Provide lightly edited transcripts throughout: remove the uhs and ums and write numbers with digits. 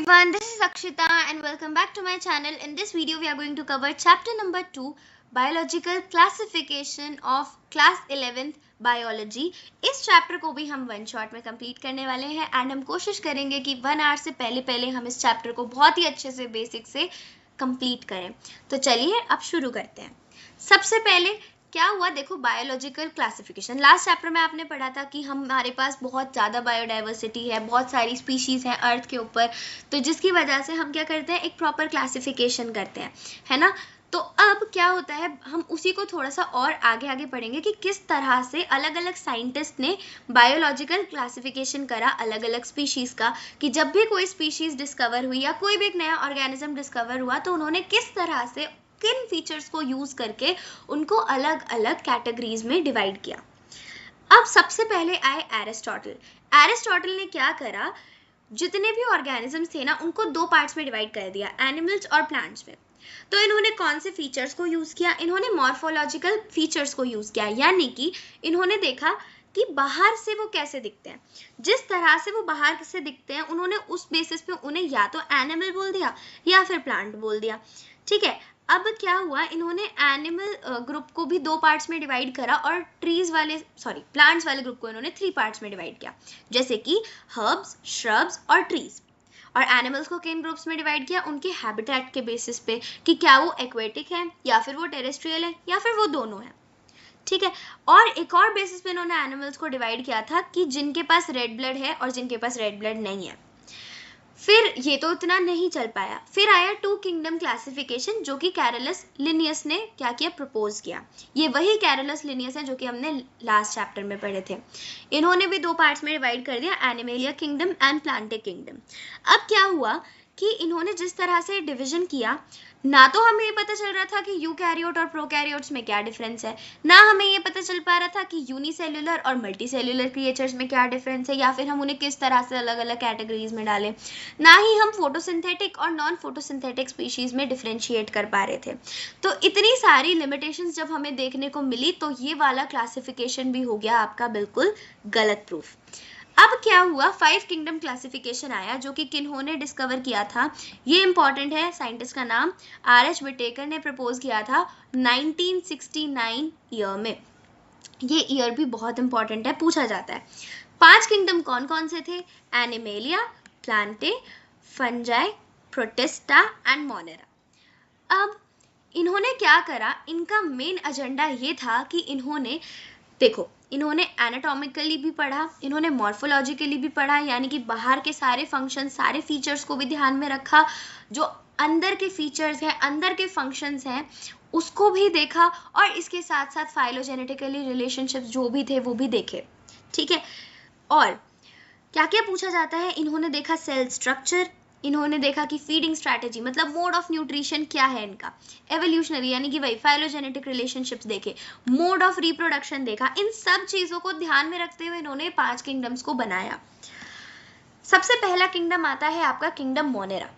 Everyone, this is Akshita and welcome back to my channel. In this video, we are going to cover chapter number 2, Biological Classification of Class 11th Biology. इस chapter को भी हम one shot में complete करने वाले हैं and हम कोशिश करेंगे कि 1 आवर से पहले हम इस चैप्टर को बहुत ही अच्छे से बेसिक से कंप्लीट करें. तो चलिए अब शुरू करते हैं. सबसे पहले क्या हुआ, देखो बायोलॉजिकल क्लासिफिकेशन. लास्ट चैप्टर में आपने पढ़ा था कि हमारे पास बहुत ज़्यादा बायोडाइवर्सिटी है, बहुत सारी स्पीशीज़ हैं अर्थ के ऊपर, तो जिसकी वजह से हम क्या करते हैं, एक प्रॉपर क्लासिफिकेशन करते हैं, है ना. तो अब क्या होता है, हम उसी को थोड़ा सा और आगे पढ़ेंगे कि किस तरह से अलग अलग साइंटिस्ट ने बायोलॉजिकल क्लासिफिकेशन करा अलग अलग स्पीशीज़ का, कि जब भी कोई स्पीशीज़ डिस्कवर हुई या कोई भी एक नया ऑर्गेनिज्म डिस्कवर हुआ तो उन्होंने किस तरह से किन फीचर्स को यूज करके उनको अलग अलग कैटेगरीज में डिवाइड किया. अब सबसे पहले आए एरिस्टोटल. एरिस्टोटल ने क्या करा, जितने भी ऑर्गेनिजम्स थे ना उनको दो पार्ट्स में डिवाइड कर दिया, एनिमल्स और प्लांट्स में. तो इन्होंने कौन से फीचर्स को यूज किया, इन्होंने मॉर्फोलॉजिकल फीचर्स को यूज किया, यानी कि इन्होंने देखा कि बाहर से वो कैसे दिखते हैं. जिस तरह से वो बाहर से दिखते हैं उन्होंने उस बेसिस पे उन्हें या तो एनिमल बोल दिया या फिर प्लांट बोल दिया. ठीक है. अब क्या हुआ, इन्होंने एनिमल ग्रुप को भी दो पार्ट्स में डिवाइड करा और प्लांट्स वाले ग्रुप को इन्होंने 3 पार्ट्स में डिवाइड किया, जैसे कि हर्ब्स, श्रब्स और ट्रीज. और एनिमल्स को किन ग्रुप्स में डिवाइड किया, उनके हैबिटेट के बेसिस पे कि क्या वो एक्वेटिक है या फिर वो टेरेस्ट्रियल है या फिर वो दोनों है. ठीक है. और एक और बेसिस पे इन्होंने एनिमल्स को डिवाइड किया था कि जिनके पास रेड ब्लड है और जिनके पास रेड ब्लड नहीं है. फिर ये तो इतना नहीं चल पाया, फिर आया 2 किंगडम क्लासिफिकेशन, जो कि कैरोलस लिनियस ने क्या किया, प्रपोज किया. ये वही कैरोलस लिनियस है जो कि हमने लास्ट चैप्टर में पढ़े थे. इन्होंने भी 2 पार्ट्स में डिवाइड कर दिया, एनिमेलिया किंगडम एंड प्लांटिक किंगडम. अब क्या हुआ कि इन्होंने जिस तरह से डिवीजन किया, ना तो हमें ये पता चल रहा था कि यूकैरियोट और प्रोकैरियोट्स में क्या डिफरेंस है, ना हमें ये पता चल पा रहा था कि यूनिसेल्युलर और मल्टीसेल्युलर क्रिएचर्स में क्या डिफरेंस है, या फिर हम उन्हें किस तरह से अलग अलग कैटेगरीज में डालें. ना ही हम फोटोसिंथेटिक और नॉन फोटोसिंथेटिक स्पीशीज में डिफरेंशिएट कर पा रहे थे. तो इतनी सारी लिमिटेशंस जब हमें देखने को मिली तो ये वाला क्लासिफिकेशन भी हो गया आपका बिल्कुल गलत प्रूफ. अब क्या हुआ, 5 किंगडम क्लासिफिकेशन आया, जो कि किन्होंने डिस्कवर किया था, ये इंपॉर्टेंट है. साइंटिस्ट का नाम R.H. विटेकर ने प्रपोज किया था 1969 ईयर में. ये ईयर भी बहुत इंपॉर्टेंट है, पूछा जाता है. 5 किंगडम कौन कौन से थे, animalia, Plantae, fungi, protista and Monera. अब इन्होंने क्या करा, इनका मेन एजेंडा ये था कि इन्होंने देखो, इन्होंने एनाटॉमिकली भी पढ़ा, इन्होंने मॉर्फोलॉजिकली भी पढ़ा, यानी कि बाहर के सारे फंक्शन, सारे फीचर्स को भी ध्यान में रखा, जो अंदर के फीचर्स हैं, अंदर के फंक्शंस हैं, उसको भी देखा, और इसके साथ साथ फाइलोजेनेटिकली रिलेशनशिप्स जो भी थे वो भी देखे. ठीक है. और क्या क्या पूछा जाता है, इन्होंने देखा सेल स्ट्रक्चर, इन्होंने देखा कि फीडिंग स्ट्रैटेजी मतलब मोड ऑफ न्यूट्रिशन क्या है इनका, एवोल्यूशनरी यानी कि वही फाइलोजेनेटिक रिलेशनशिप्स देखे, मोड ऑफ रिप्रोडक्शन देखा. इन सब चीजों को ध्यान में रखते हुए इन्होंने 5 किंगडम्स को बनाया. सबसे पहला किंगडम आता है आपका किंगडम मोनेरा.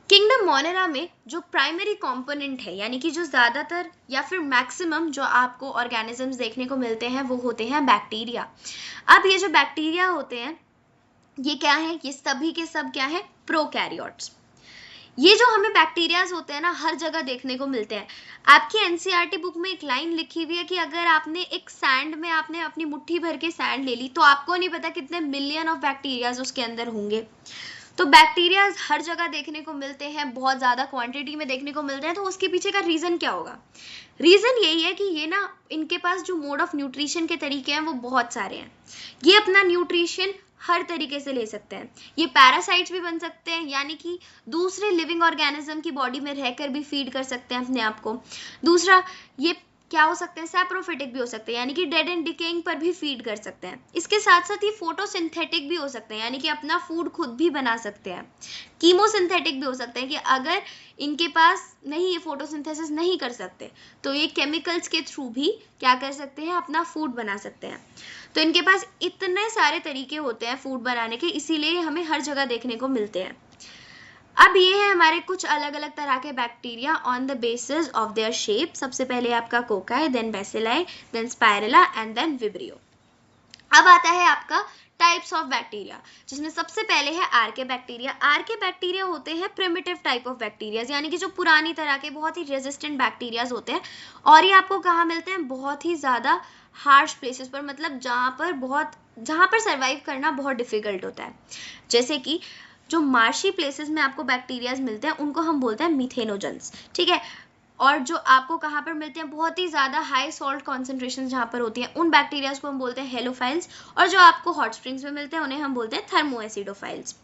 किंगडम मोनेरा में जो प्राइमरी कंपोनेंट है, यानी कि जो ज्यादातर या फिर मैक्सिमम जो आपको ऑर्गेनिजम्स देखने को मिलते हैं वो होते हैं बैक्टीरिया. अब ये जो बैक्टीरिया होते हैं ये क्या है, ये सभी के सब क्या है, प्रोकैरियोट्स. ये जो हमें बैक्टीरियाज होते हैं ना हर जगह देखने को मिलते हैं. आपकी एनसीईआरटी बुक में एक लाइन लिखी हुई है कि अगर आपने एक सैंड में आपने अपनी मुट्ठी भर के सैंड ले ली तो आपको नहीं पता कितने मिलियन ऑफ बैक्टीरियाज उसके अंदर होंगे. तो बैक्टीरियाज हर जगह देखने को मिलते हैं, बहुत ज़्यादा क्वांटिटी में देखने को मिलते हैं. तो उसके पीछे का रीज़न क्या होगा, रीज़न यही है कि ये ना इनके पास जो मोड ऑफ न्यूट्रिशन के तरीके हैं वो बहुत सारे हैं. ये अपना न्यूट्रिशन हर तरीके से ले सकते हैं. ये पैरासाइट्स भी बन सकते हैं, यानी कि दूसरे लिविंग ऑर्गेनिज्म की बॉडी में रहकर भी फीड कर सकते हैं अपने आप को. दूसरा, ये क्या हो सकते हैं, सैप्रोफिटिक भी हो सकते हैं, यानी कि डेड एंड डिकेइंग पर भी फीड कर सकते हैं. इसके साथ साथ ये फोटोसिंथेटिक भी हो सकते हैं, यानी कि अपना फूड खुद भी बना सकते हैं. कीमोसिंथेटिक भी हो सकते हैं कि अगर इनके पास नहीं, ये फोटोसिंथेसिस नहीं कर सकते तो ये केमिकल्स के थ्रू भी क्या कर सकते हैं, अपना फूड बना सकते हैं. तो इनके पास इतने सारे तरीके होते हैं फूड बनाने के, इसीलिए हमें हर जगह देखने को मिलते हैं. अब ये है हमारे कुछ अलग अलग तरह के bacteria on the basis of their shape. सबसे पहले आपका cocci, then bacilli, then spirilla and then vibrio. अब आता है आपका टाइप्स ऑफ बैक्टीरिया, जिसमें सबसे पहले है आर्के बैक्टीरिया। आर्के बैक्टीरिया होते हैं प्रिमिटिव टाइप ऑफ बैक्टीरिया, यानी कि जो पुरानी तरह के बहुत ही रेजिस्टेंट बैक्टीरियाज होते हैं, और ये आपको कहाँ मिलते हैं, बहुत ही ज़्यादा हार्श प्लेसेस पर, मतलब जहाँ पर सर्वाइव करना बहुत डिफिकल्ट होता है। जैसे कि जो मार्शी प्लेसेस में आपको बैक्टीरियाज मिलते हैं उनको हम बोलते हैं मीथेनोजेंस, ठीक है। और जो आपको कहाँ पर मिलते हैं, बहुत ही ज़्यादा हाई सॉल्ट कॉन्सेंट्रेशन जहाँ पर होती हैं, उन बैक्टीरियाज को हम बोलते हैं हेलोफाइल्स। और जो आपको हॉट स्प्रिंग्स में मिलते हैं उन्हें हम बोलते हैं थर्मोएसिडोफाइल्स।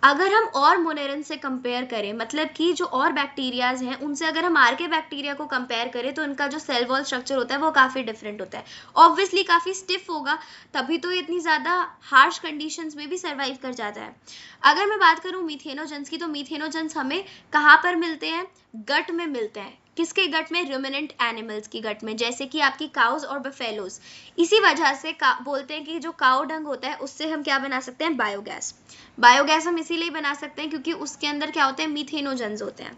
अगर हम और मोनेरन से कंपेयर करें, मतलब कि जो और बैक्टीरियाज हैं उनसे अगर हम आर्के बैक्टीरिया को कंपेयर करें, तो इनका जो सेल वॉल स्ट्रक्चर होता है वो काफ़ी डिफरेंट होता है। ऑब्वियसली काफ़ी स्टिफ होगा, तभी तो इतनी ज़्यादा हार्श कंडीशंस में भी सर्वाइव कर जाता है। अगर मैं बात करूँ मीथेनोजेंस की, तो मीथेनोजेंस हमें कहाँ पर मिलते हैं, गट में मिलते हैं। किसके गट में, रुमिनेंट एनिमल्स की गट में, जैसे कि आपकी काउज और बफेलोज। इसी वजह से बोलते हैं कि जो काउ डंग होता है उससे हम क्या बना सकते हैं, बायोगैस। बायोगैस हम इसीलिए बना सकते हैं क्योंकि उसके अंदर क्या होते हैं, मीथेनोजेंस होते हैं।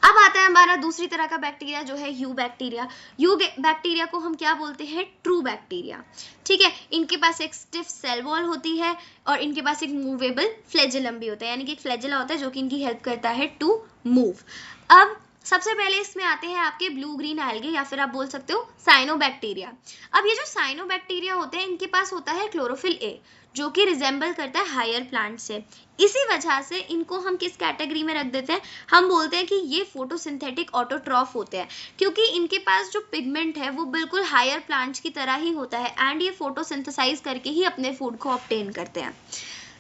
अब आता है हमारा दूसरी तरह का बैक्टीरिया जो है यू बैक्टीरिया। यू बैक्टीरिया को हम क्या बोलते हैं, ट्रू बैक्टीरिया, ठीक है। इनके पास एक स्टिफ सेल वॉल होती है और इनके पास एक मूवेबल फ्लैजेलम भी होता है, यानी कि एक फ्लैजेला होता है जो कि इनकी हेल्प करता है टू मूव। अब सबसे पहले इसमें आते हैं आपके ब्लू ग्रीन एल्गे, या फिर आप बोल सकते हो साइनोबैक्टीरिया। अब ये जो साइनोबैक्टीरिया होते हैं इनके पास होता है क्लोरोफिल ए, जो कि रिजेंबल करता है हायर प्लांट से। इसी वजह से इनको हम किस कैटेगरी में रख देते हैं, हम बोलते हैं कि ये फोटोसिंथेटिक ऑटोट्रॉफ होते हैं, क्योंकि इनके पास जो पिगमेंट है वो बिल्कुल हायर प्लांट्स की तरह ही होता है, एंड ये फोटोसिंथेसाइज करके ही अपने फूड को ऑब्टेन करते हैं।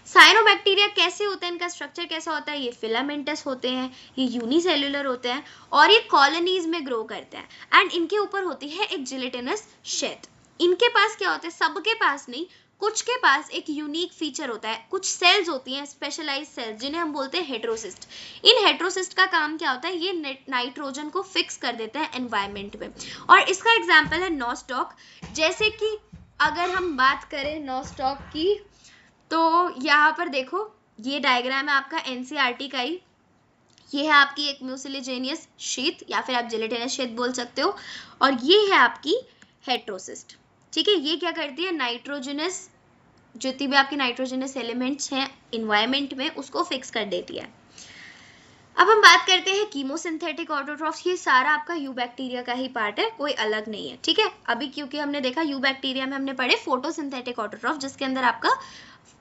साइनोबैक्टीरिया कैसे होते हैं, इनका स्ट्रक्चर कैसा होता है, ये फिलामेंटस होते हैं, ये यूनिसेल्युलर होते हैं और ये कॉलोनीज में ग्रो करते हैं, एंड इनके ऊपर होती है एक जिलेटिनस शेथ। इनके पास क्या होता है, सबके पास नहीं, कुछ के पास एक यूनिक फीचर होता है, कुछ सेल्स होती हैं स्पेशलाइज्ड सेल्स जिन्हें हम बोलते हैं हेट्रोसिस्ट। इन हेट्रोसिस्ट का काम क्या होता है, ये नाइट्रोजन को फिक्स कर देते हैं एनवायरमेंट में, और इसका एग्जांपल है नॉस्टॉक। जैसे कि अगर हम बात करें नॉस्टॉक की, तो यहाँ पर देखो ये डायग्राम है आपका एनसीईआरटी का ही, ये है आपकी एक म्यूसिलेजेनियस शीट या फिर आप जिलेटिनस शीट बोल सकते हो, और ये है आपकी हेट्रोसिस्ट, ठीक है। ये क्या करती है, नाइट्रोजनस, जितनी भी आपकी नाइट्रोजनस एलिमेंट्स हैं इन्वायरमेंट में उसको फिक्स कर देती है। अब हम बात करते हैं कीमोसिंथेटिक ऑटोट्रॉफ्स। ये सारा आपका यू बैक्टीरिया का ही पार्ट है, कोई अलग नहीं है, ठीक है। अभी क्योंकि हमने देखा यू बैक्टीरिया में हमने पढ़े फोटोसिंथेटिक ऑटोट्रॉफ, जिसके अंदर आपका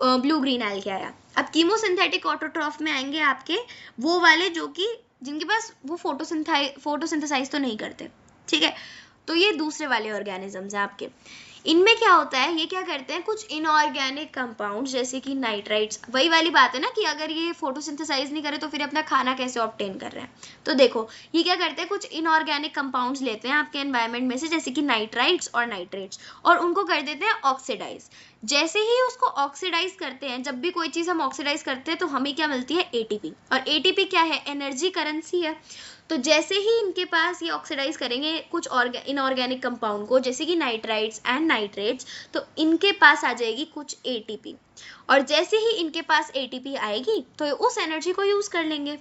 ब्लू ग्रीन एल्गे आया। अब कीमोसिंथेटिक ऑटोट्रॉफ में आएंगे आपके वो वाले जो कि जिनके पास वो फोटोसिंथेसाइज तो नहीं करते, ठीक है। तो ये दूसरे वाले ऑर्गेनिजम्स हैं आपके। इनमें क्या होता है, ये क्या करते हैं, कुछ इनऑर्गेनिक कंपाउंड जैसे कि नाइट्राइट्स, वही वाली बात है ना कि अगर ये फोटोसिंथेसाइज नहीं करे तो फिर अपना खाना कैसे ऑब्टेन कर रहे हैं। तो देखो ये क्या करते हैं, कुछ इनऑर्गेनिक कंपाउंड्स लेते हैं आपके एनवायरनमेंट में से, जैसे कि नाइट्राइट्स और नाइट्रेट्स, और उनको कर देते हैं ऑक्सीडाइज। जैसे ही उसको ऑक्सीडाइज करते हैं, जब भी कोई चीज़ हम ऑक्सीडाइज करते हैं तो हमें क्या मिलती है, एटीपी। और एटीपी क्या है, एनर्जी करेंसी है। तो जैसे ही इनके पास ये ऑक्सीडाइज करेंगे कुछ इनऑर्गेनिक कंपाउंड को, जैसे कि नाइट्राइट्स एंड नाइट्रेट्स, तो इनके पास आ जाएगी कुछ एटीपी, और जैसे ही इनके पास एटीपी आएगी तो उस एनर्जी को यूज कर लेंगे,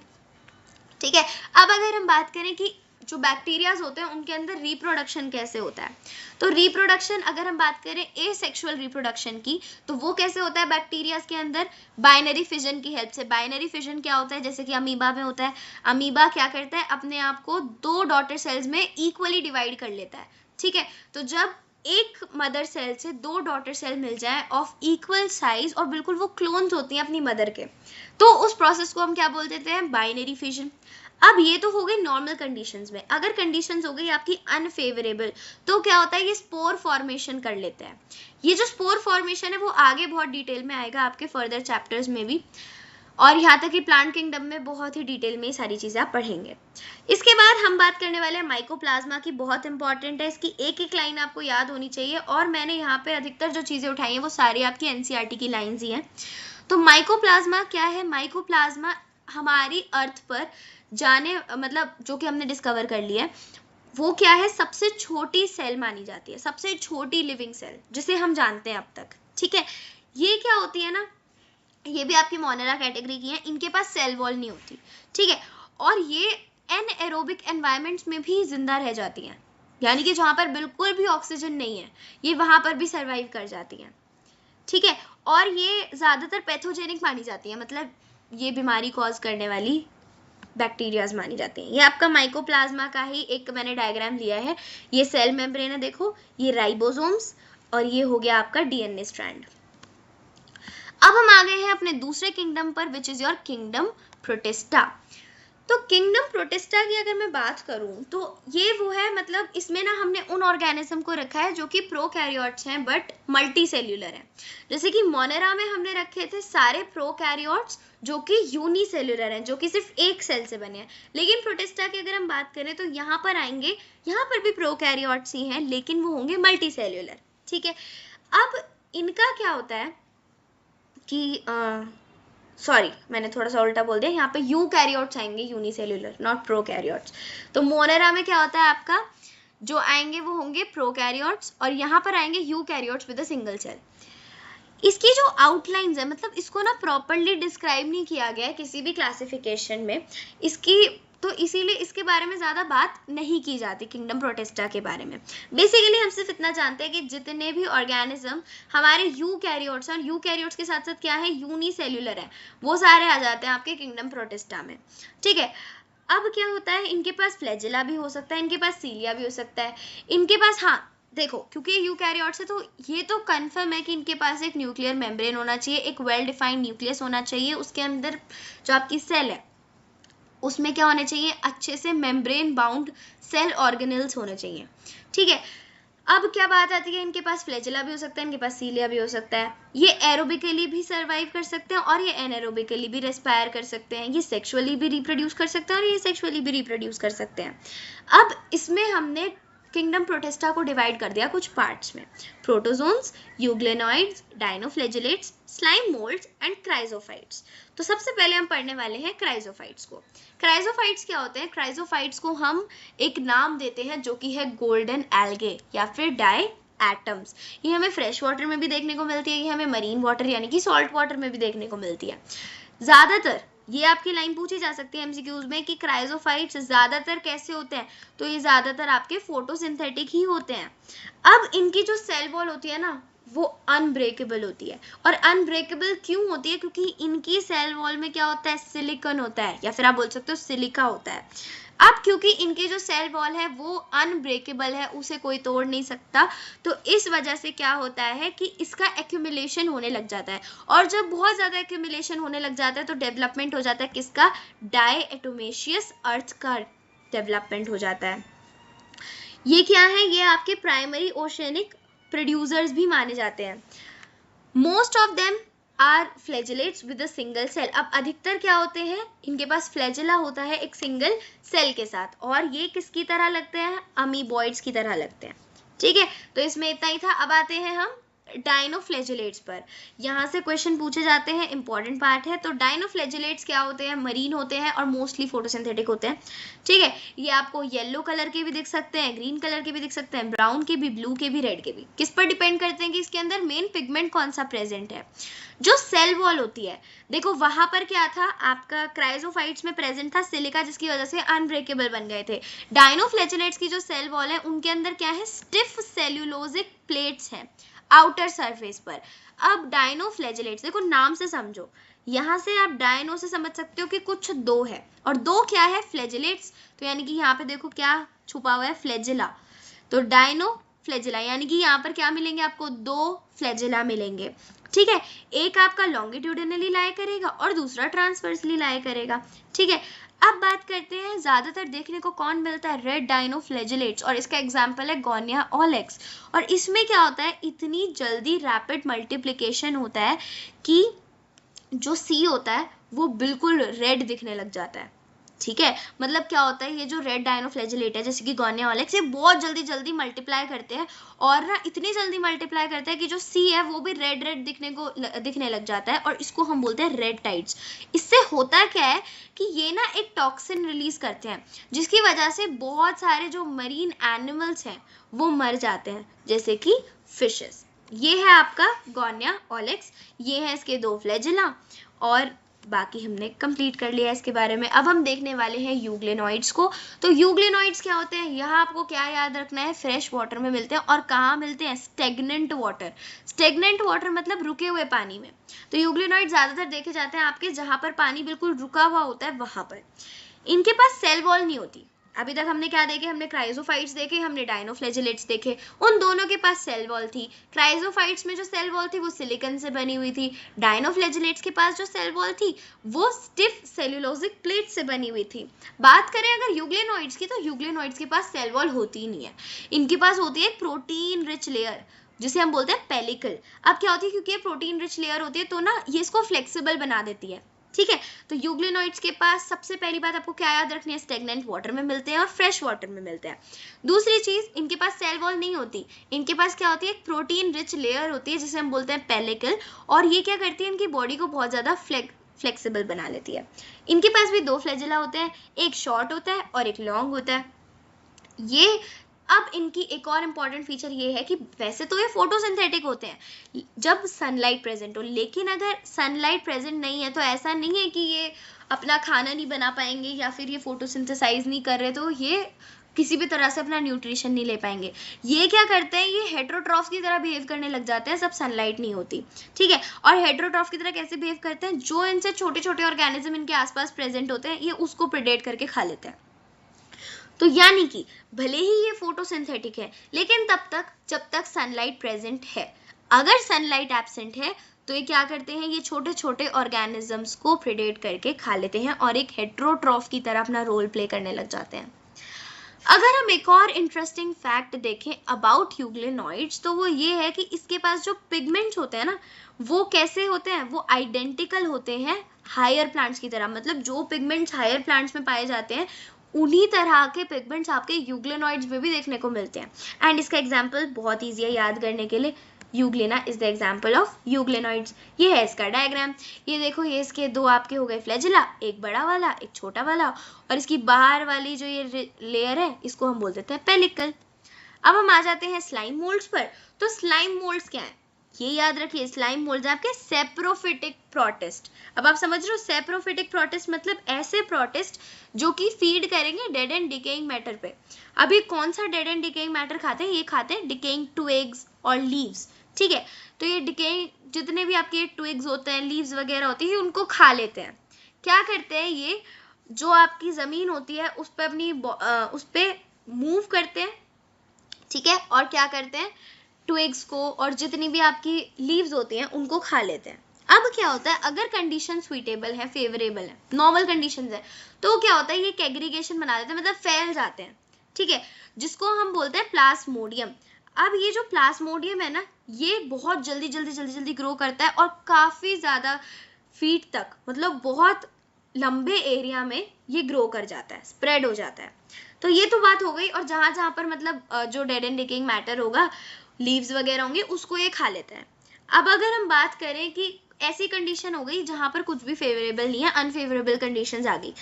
ठीक है। अब अगर हम बात करें कि जो बैक्टीरियाज होते हैं उनके अंदर रिप्रोडक्शन कैसे होता है, तो रिप्रोडक्शन अगर हम बात करें एसेक्सुअल रिप्रोडक्शन की, तो वो कैसे होता है बैक्टीरियाज के अंदर, बाइनरी फिजन की हेल्प से। बाइनरी फिजन क्या होता है, जैसे कि अमीबा में होता है। अमीबा क्या करता है, अपने आप को दो डॉटर सेल्स में इक्वली डिवाइड कर लेता है, ठीक है। तो जब एक मदर सेल से दो डॉटर सेल मिल जाए ऑफ इक्वल साइज और बिल्कुल वो क्लोन्स होती हैं अपनी मदर के, तो उस प्रोसेस को हम क्या बोल देते हैं, बाइनरी फिजन। अब ये तो हो गई नॉर्मल कंडीशंस में। अगर कंडीशंस हो गई आपकी अनफेवरेबल, तो क्या होता है, ये स्पोर फॉर्मेशन कर लेते हैं। ये जो स्पोर फॉर्मेशन है वो आगे बहुत डिटेल में आएगा आपके फर्दर चैप्टर्स में भी, और यहाँ तक कि प्लांट किंगडम में बहुत ही डिटेल में ये सारी चीज़ें आप पढ़ेंगे। इसके बाद हम बात करने वाले हैं माइकोप्लाज्मा की, बहुत इंपॉर्टेंट है, इसकी एक एक लाइन आपको याद होनी चाहिए, और मैंने यहाँ पे अधिकतर जो चीज़ें उठाई हैं वो सारी आपकी एनसीईआरटी की लाइन्स ही हैं। तो माइकोप्लाज्मा क्या है, माइकोप्लाज्मा हमारी अर्थ पर जाने मतलब जो कि हमने डिस्कवर कर लिया है, वो क्या है, सबसे छोटी सेल मानी जाती है, सबसे छोटी लिविंग सेल जिसे हम जानते हैं अब तक, ठीक है। ये क्या होती है ना, ये भी आपकी मोनेरा कैटेगरी की है, इनके पास सेल वॉल नहीं होती, ठीक है, और ये एनएरोबिक एनवायरनमेंट्स में भी जिंदा रह जाती हैं, यानी कि जहाँ पर बिल्कुल भी ऑक्सीजन नहीं है ये वहाँ पर भी सर्वाइव कर जाती हैं, ठीक है, और ये ज्यादातर पैथोजेनिक मानी जाती है, मतलब ये बीमारी कॉज करने वाली बैक्टीरियाज मानी जाती हैं। ये आपका माइकोप्लाज्मा का ही एक मैंने डायग्राम लिया है, ये सेल मेम्ब्रेन है, देखो ये राइबोसोम्स, और ये हो गया आपका डीएनए स्ट्रैंड। अब हम आ गए हैं अपने दूसरे किंगडम पर, which is your kingdom protista. तो किंगडम प्रोटिस्टा की अगर मैं बात करूं तो ये वो है, मतलब इसमें ना हमने उन ऑर्गेनिज्म को रखा है जो कि प्रोकैरियोट्स हैं बट मल्टी सेल्यूलर हैं। जैसे कि मोनेरा में हमने रखे थे सारे प्रोकैरियोट्स जो कि यूनिसेल्यूलर हैं, जो कि सिर्फ एक सेल से बने हैं। लेकिन प्रोटिस्टा की अगर हम बात करें तो यहाँ पर आएंगे, यहाँ पर भी प्रोकैरियोट्स ही हैं लेकिन वो होंगे मल्टी सेल्यूलर। ठीक है, अब इनका क्या होता है कि सॉरी मैंने थोड़ा सा उल्टा बोल दिया, यहाँ पे यूकैरियोट्स आएंगे, यूनिसेल्यूलर नॉट प्रोकैरियोट्स। तो मोनेरा में क्या होता है आपका, जो आएंगे वो होंगे प्रोकैरियोट्स, और यहाँ पर आएंगे eukaryotes with a single cell. इसकी जो आउटलाइंस है, मतलब इसको ना प्रॉपरली डिस्क्राइब नहीं किया गया है किसी भी क्लासिफिकेशन में इसकी, तो इसीलिए इसके बारे में ज़्यादा बात नहीं की जाती किंगडम प्रोटिस्टा के बारे में। बेसिकली हम सिर्फ इतना जानते हैं कि जितने भी ऑर्गेनिज्म हमारे यूकैरियोट्स और यूकैरियोट्स के साथ साथ क्या है, यूनिसेल्यूलर है, वो सारे आ जाते हैं आपके किंगडम प्रोटिस्टा में। ठीक है, अब क्या होता है, इनके पास फ्लैजेला भी हो सकता है, इनके पास सीलिया भी हो सकता है, इनके पास, हाँ देखो क्योंकि यूकैरियोट्स है तो ये तो कंफर्म है कि इनके पास एक न्यूक्लियर मेम्ब्रेन होना चाहिए, एक वेल डिफाइंड न्यूक्लियस होना चाहिए, उसके अंदर जो आपकी सेल है उसमें क्या होने चाहिए, अच्छे से मेम्ब्रेन बाउंड सेल ऑर्गेनेल्स होने चाहिए। ठीक है, अब क्या बात आती है, इनके पास फ्लैजेला भी हो सकता है, इनके पास सीलिया भी हो सकता है, ये एरोबिकली भी सर्वाइव कर सकते हैं और ये एनारोबिकली भी रेस्पायर कर सकते हैं, ये सेक्सुअली भी रिप्रोड्यूस कर सकते हैं और ये सेक्सुअली भी रिप्रोड्यूस कर सकते हैं। अब इसमें हमने किंगडम प्रोटिस्टा को डिवाइड कर दिया कुछ पार्ट्स में, protozoans, euglenoids, dinoflagellates, slime moulds and chrysophytes. तो सबसे पहले हम पढ़ने वाले हैं क्राइजोफाइट्स को। क्राइजोफाइट्स क्या होते हैं, क्राइजोफाइट्स को हम एक नाम देते हैं जो कि है गोल्डन एल्गे या फिर डाई एटम्स। ये हमें फ्रेश वाटर में भी देखने को मिलती है, ये हमें मरीन वाटर यानी कि सॉल्ट वाटर में भी देखने को मिलती है। ज्यादातर ये आपकी लाइन पूछी जा सकती है एमसीक्यूज में कि क्राइजोफाइट्स ज्यादातर कैसे होते हैं, तो ये ज्यादातर आपके फोटोसिंथेटिक ही होते हैं। अब इनकी जो सेल वॉल होती है ना वो अनब्रेकेबल होती है, और अनब्रेकेबल क्यों होती है, क्योंकि इनकी सेल वॉल में क्या होता है, सिलिकॉन होता है या फिर आप बोल सकते हो सिलिका होता है। अब क्योंकि इनकी जो सेल वॉल है वो अनब्रेकेबल है, उसे कोई तोड़ नहीं सकता, तो इस वजह से क्या होता है कि इसका एक्यूमुलेशन होने लग जाता है, और जब बहुत ज़्यादा एक्यूमुलेशन होने लग जाता है तो डेवलपमेंट हो जाता है किसका, डायएटोमेशियस अर्थ का डेवलपमेंट हो जाता है। ये क्या है, ये आपके प्राइमरी ओशनिक प्रोड्यूसर्स भी माने जाते हैं। Most of them are flagellates with a single cell. अब अधिकतर क्या होते हैं, इनके पास फ्लैजेला होता है एक सिंगल सेल के साथ, और ये किसकी तरह लगते हैं, अमीबॉइड्स की तरह लगते हैं। ठीक है, तो इसमें इतना ही था। अब आते हैं हम डायनोफ्लैजेलेट्स पर। यहाँ से क्वेश्चन पूछे जाते हैं, इंपॉर्टेंट पार्ट है। तो डायनोफ्लैजेलेट्स क्या होते हैं, मरीन होते हैं और मोस्टली फोटोसिंथेटिक होते हैं। ठीक है, ये आपको येलो कलर के भी दिख सकते हैं, ग्रीन कलर के भी दिख सकते हैं, ब्राउन के भी, ब्लू के भी, रेड के भी। किस पर डिपेंड करते हैं कि इसके अंदर मेन पिगमेंट कौन सा प्रेजेंट है। जो सेल वॉल होती है, देखो वहां पर क्या था आपका, क्राइजोफाइट्स में प्रेजेंट था सिलिका, जिसकी वजह से अनब्रेकेबल बन गए थे। डायनोफ्लैजेलेट्स की जो सेल वॉल है उनके अंदर क्या है, स्टिफ सेल्यूलोजिक प्लेट्स हैं आउटर सरफेस पर। अब डायनोफ्लैजेलेट्स, देखो नाम से समझो, यहाँ से आप डायनो से समझ सकते हो कि कुछ दो है, और दो क्या है, फ्लैजेलेट्स। तो यानी कि यहाँ पे देखो क्या छुपा हुआ है, फ्लैजेला। तो डायनो फ्लैजेला यानी कि यहाँ पर क्या मिलेंगे आपको, दो फ्लैजेला मिलेंगे। ठीक है, एक आपका लॉन्गिट्यूडिनली लाई करेगा और दूसरा ट्रांसवर्सली लाई करेगा। ठीक है, अब बात करते हैं ज्यादातर देखने को कौन मिलता है, रेड डायनोफ्लैजेलेट्स, और इसका एग्जांपल है गोनिया ओलेक्स। और इसमें क्या होता है, इतनी जल्दी रैपिड मल्टीप्लिकेशन होता है कि जो सी होता है वो बिल्कुल रेड दिखने लग जाता है। ठीक है, मतलब क्या होता है, ये जो रेड डायनोफ्लैजेलेट है जैसे कि गोनिया ओलेक्स, ये बहुत जल्दी मल्टीप्लाई करते हैं, और ना इतनी जल्दी मल्टीप्लाई करते हैं कि जो सी है वो भी रेड दिखने लग जाता है, और इसको हम बोलते हैं रेड टाइड्स। इससे होता क्या है कि ये ना एक टॉक्सिन रिलीज करते हैं, जिसकी वजह से बहुत सारे जो मरीन एनिमल्स हैं वो मर जाते हैं, जैसे कि फिशेस। ये है आपका गोनिया ओलेक्स, ये है इसके दो फ्लैजेला, और बाकी हमने कंप्लीट कर लिया इसके बारे में। अब हम देखने वाले हैं यूग्लेनॉइड्स को। तो यूग्लेनॉइड्स क्या होते हैं, यहाँ आपको क्या याद रखना है, फ्रेश वाटर में मिलते हैं। और कहाँ मिलते हैं, स्टेगनेंट वाटर। स्टेगनेंट वाटर मतलब रुके हुए पानी में। तो यूग्लेनॉइड ज्यादातर देखे जाते हैं आपके जहाँ पर पानी बिल्कुल रुका हुआ होता है वहां पर। इनके पास सेल वॉल नहीं होती। अभी तक हमने क्या देखे, हमने क्राइजोफाइट्स देखे, हमने डायनोफ्लैजेलेट्स देखे, उन दोनों के पास सेल वॉल थी। क्राइजोफाइट्स में जो सेल वॉल थी वो सिलिकॉन से बनी हुई थी। डायनोफ्लैजेलेट्स के पास जो सेल वॉल थी वो स्टिफ सेल्यूलोजिक प्लेट से बनी हुई थी। बात करें अगर यूग्लेनॉइड्स की, तो यूग्लेनॉइड्स के पास सेल वॉल होती ही नहीं है। इनके पास होती है एक प्रोटीन रिच लेयर जिसे हम बोलते हैं पेलिकल। अब क्या होती है, क्योंकि ये प्रोटीन रिच लेयर होती है तो ना ये इसको फ्लेक्सिबल बना देती है, ठीक है। तो यूग्लेनॉइड्स के पास सबसे पहली बात आपको क्या याद रखनी है, स्टेगनेंट वाटर में मिलते हैं और फ्रेश वाटर में मिलते हैं। दूसरी चीज, इनके पास सेल वॉल नहीं होती। इनके पास क्या होती है, एक प्रोटीन रिच लेयर होती है जिसे हम बोलते हैं पेलिकल। और ये क्या करती है, इनकी बॉडी को बहुत ज्यादा फ्लेक्सिबल बना लेती है। इनके पास भी दो फ्लैजेला होते हैं, एक शॉर्ट होता है और एक लॉन्ग होता है। ये अब इनकी एक और इम्पॉर्टेंट फीचर ये है कि वैसे तो ये फोटोसिंथेटिक होते हैं जब सनलाइट प्रेजेंट हो, लेकिन अगर सनलाइट प्रेजेंट नहीं है तो ऐसा नहीं है कि ये अपना खाना नहीं बना पाएंगे या फिर ये फोटोसिंथेसाइज नहीं कर रहे तो ये किसी भी तरह से अपना न्यूट्रिशन नहीं ले पाएंगे। ये क्या करते हैं, ये हेट्रोट्रॉफ की तरह बिहेव करने लग जाते हैं जब सनलाइट नहीं होती, ठीक है। और हेट्रोट्रॉफ की तरह कैसे बिहेव करते हैं, जो इनसे छोटे छोटे ऑर्गेनिज्म इनके आसपास प्रेजेंट होते हैं ये उसको प्रेडेट करके खा लेते हैं। तो यानी कि भले ही ये फोटोसिंथेटिक है लेकिन तब तक जब तक सनलाइट प्रेजेंट है। अगर सनलाइट एब्सेंट है तो ये क्या करते हैं, ये छोटे छोटे ऑर्गेनिजम्स को प्रेडेट करके खा लेते हैं और एक हेट्रोट्रॉफ की तरह अपना रोल प्ले करने लग जाते हैं। अगर हम एक और इंटरेस्टिंग फैक्ट देखें अबाउट यूग्लेनॉइड्स तो वो ये है कि इसके पास जो पिगमेंट्स होते हैं ना वो कैसे होते हैं, वो आइडेंटिकल होते हैं हायर प्लांट्स की तरह। मतलब जो पिगमेंट्स हायर प्लांट्स में पाए जाते हैं उन्हीं तरह के पिगमेंट्स आपके यूग्लेनॉइड्स में भी देखने को मिलते हैं। एंड इसका एग्जांपल बहुत ईजी है याद करने के लिए, euglena is the example of euglenoids. ये है इसका डायग्राम, ये देखो ये इसके दो आपके हो गए फ्लैजेला, एक बड़ा वाला एक छोटा वाला, और इसकी बाहर वाली जो ये लेयर है इसको हम बोल देते हैं पेलिकल। अब हम आ जाते हैं स्लाइम मोल्ड्स पर। तो स्लाइम मोल्ड्स क्या है, ये याद रखिए, स्लाइम मोल्ड्स आपके सेप्रोफिटिक प्रोटिस्ट। अब आप समझ रहे हो सेप्रोफिटिक प्रोटिस्ट मतलब ऐसे प्रोटिस्ट जो कि फीड करेंगे डेड एंड डिकेइंग मैटर पे। अभी कौन सा डेड एंड डिकेइंग मैटर खाते हैं, ये खाते हैं डिकेइंग ट्विग्स और लीव्स, ठीक है। तो ये डिकेइंग जितने भी आपके ट्विग्स होते हैं लीव्स वगैरह होती है उनको खा लेते हैं। क्या करते हैं, ये जो आपकी जमीन होती है उस पर अपनी उस पर मूव करते हैं, ठीक है। और क्या करते हैं, ट्विग्स को और जितनी भी आपकी लीव्स होती हैं उनको खा लेते हैं। अब क्या होता है, अगर कंडीशन सुइटेबल है, फेवरेबल है, नॉर्मल कंडीशंस है, तो क्या होता है ये एग्रीगेशन बना देते हैं, मतलब फैल जाते हैं, ठीक है, जिसको हम बोलते हैं प्लाज्मोडियम। अब ये जो प्लाज्मोडियम है ना ये बहुत जल्दी ग्रो करता है और काफी ज्यादा फीट तक, मतलब बहुत लंबे एरिया में ये ग्रो कर जाता है, स्प्रेड हो जाता है। तो ये तो बात हो गई। और जहां जहां पर मतलब जो डेड एंड डिकेइंग मैटर होगा, लीव्स वगैरह होंगे, उसको ये खा लेता है। अब अगर हम बात करें कि ऐसी कंडीशन हो गई जहां पर कुछ भी फेवरेबल नहीं है, अनफेवरेबल कंडीशंस आ गई,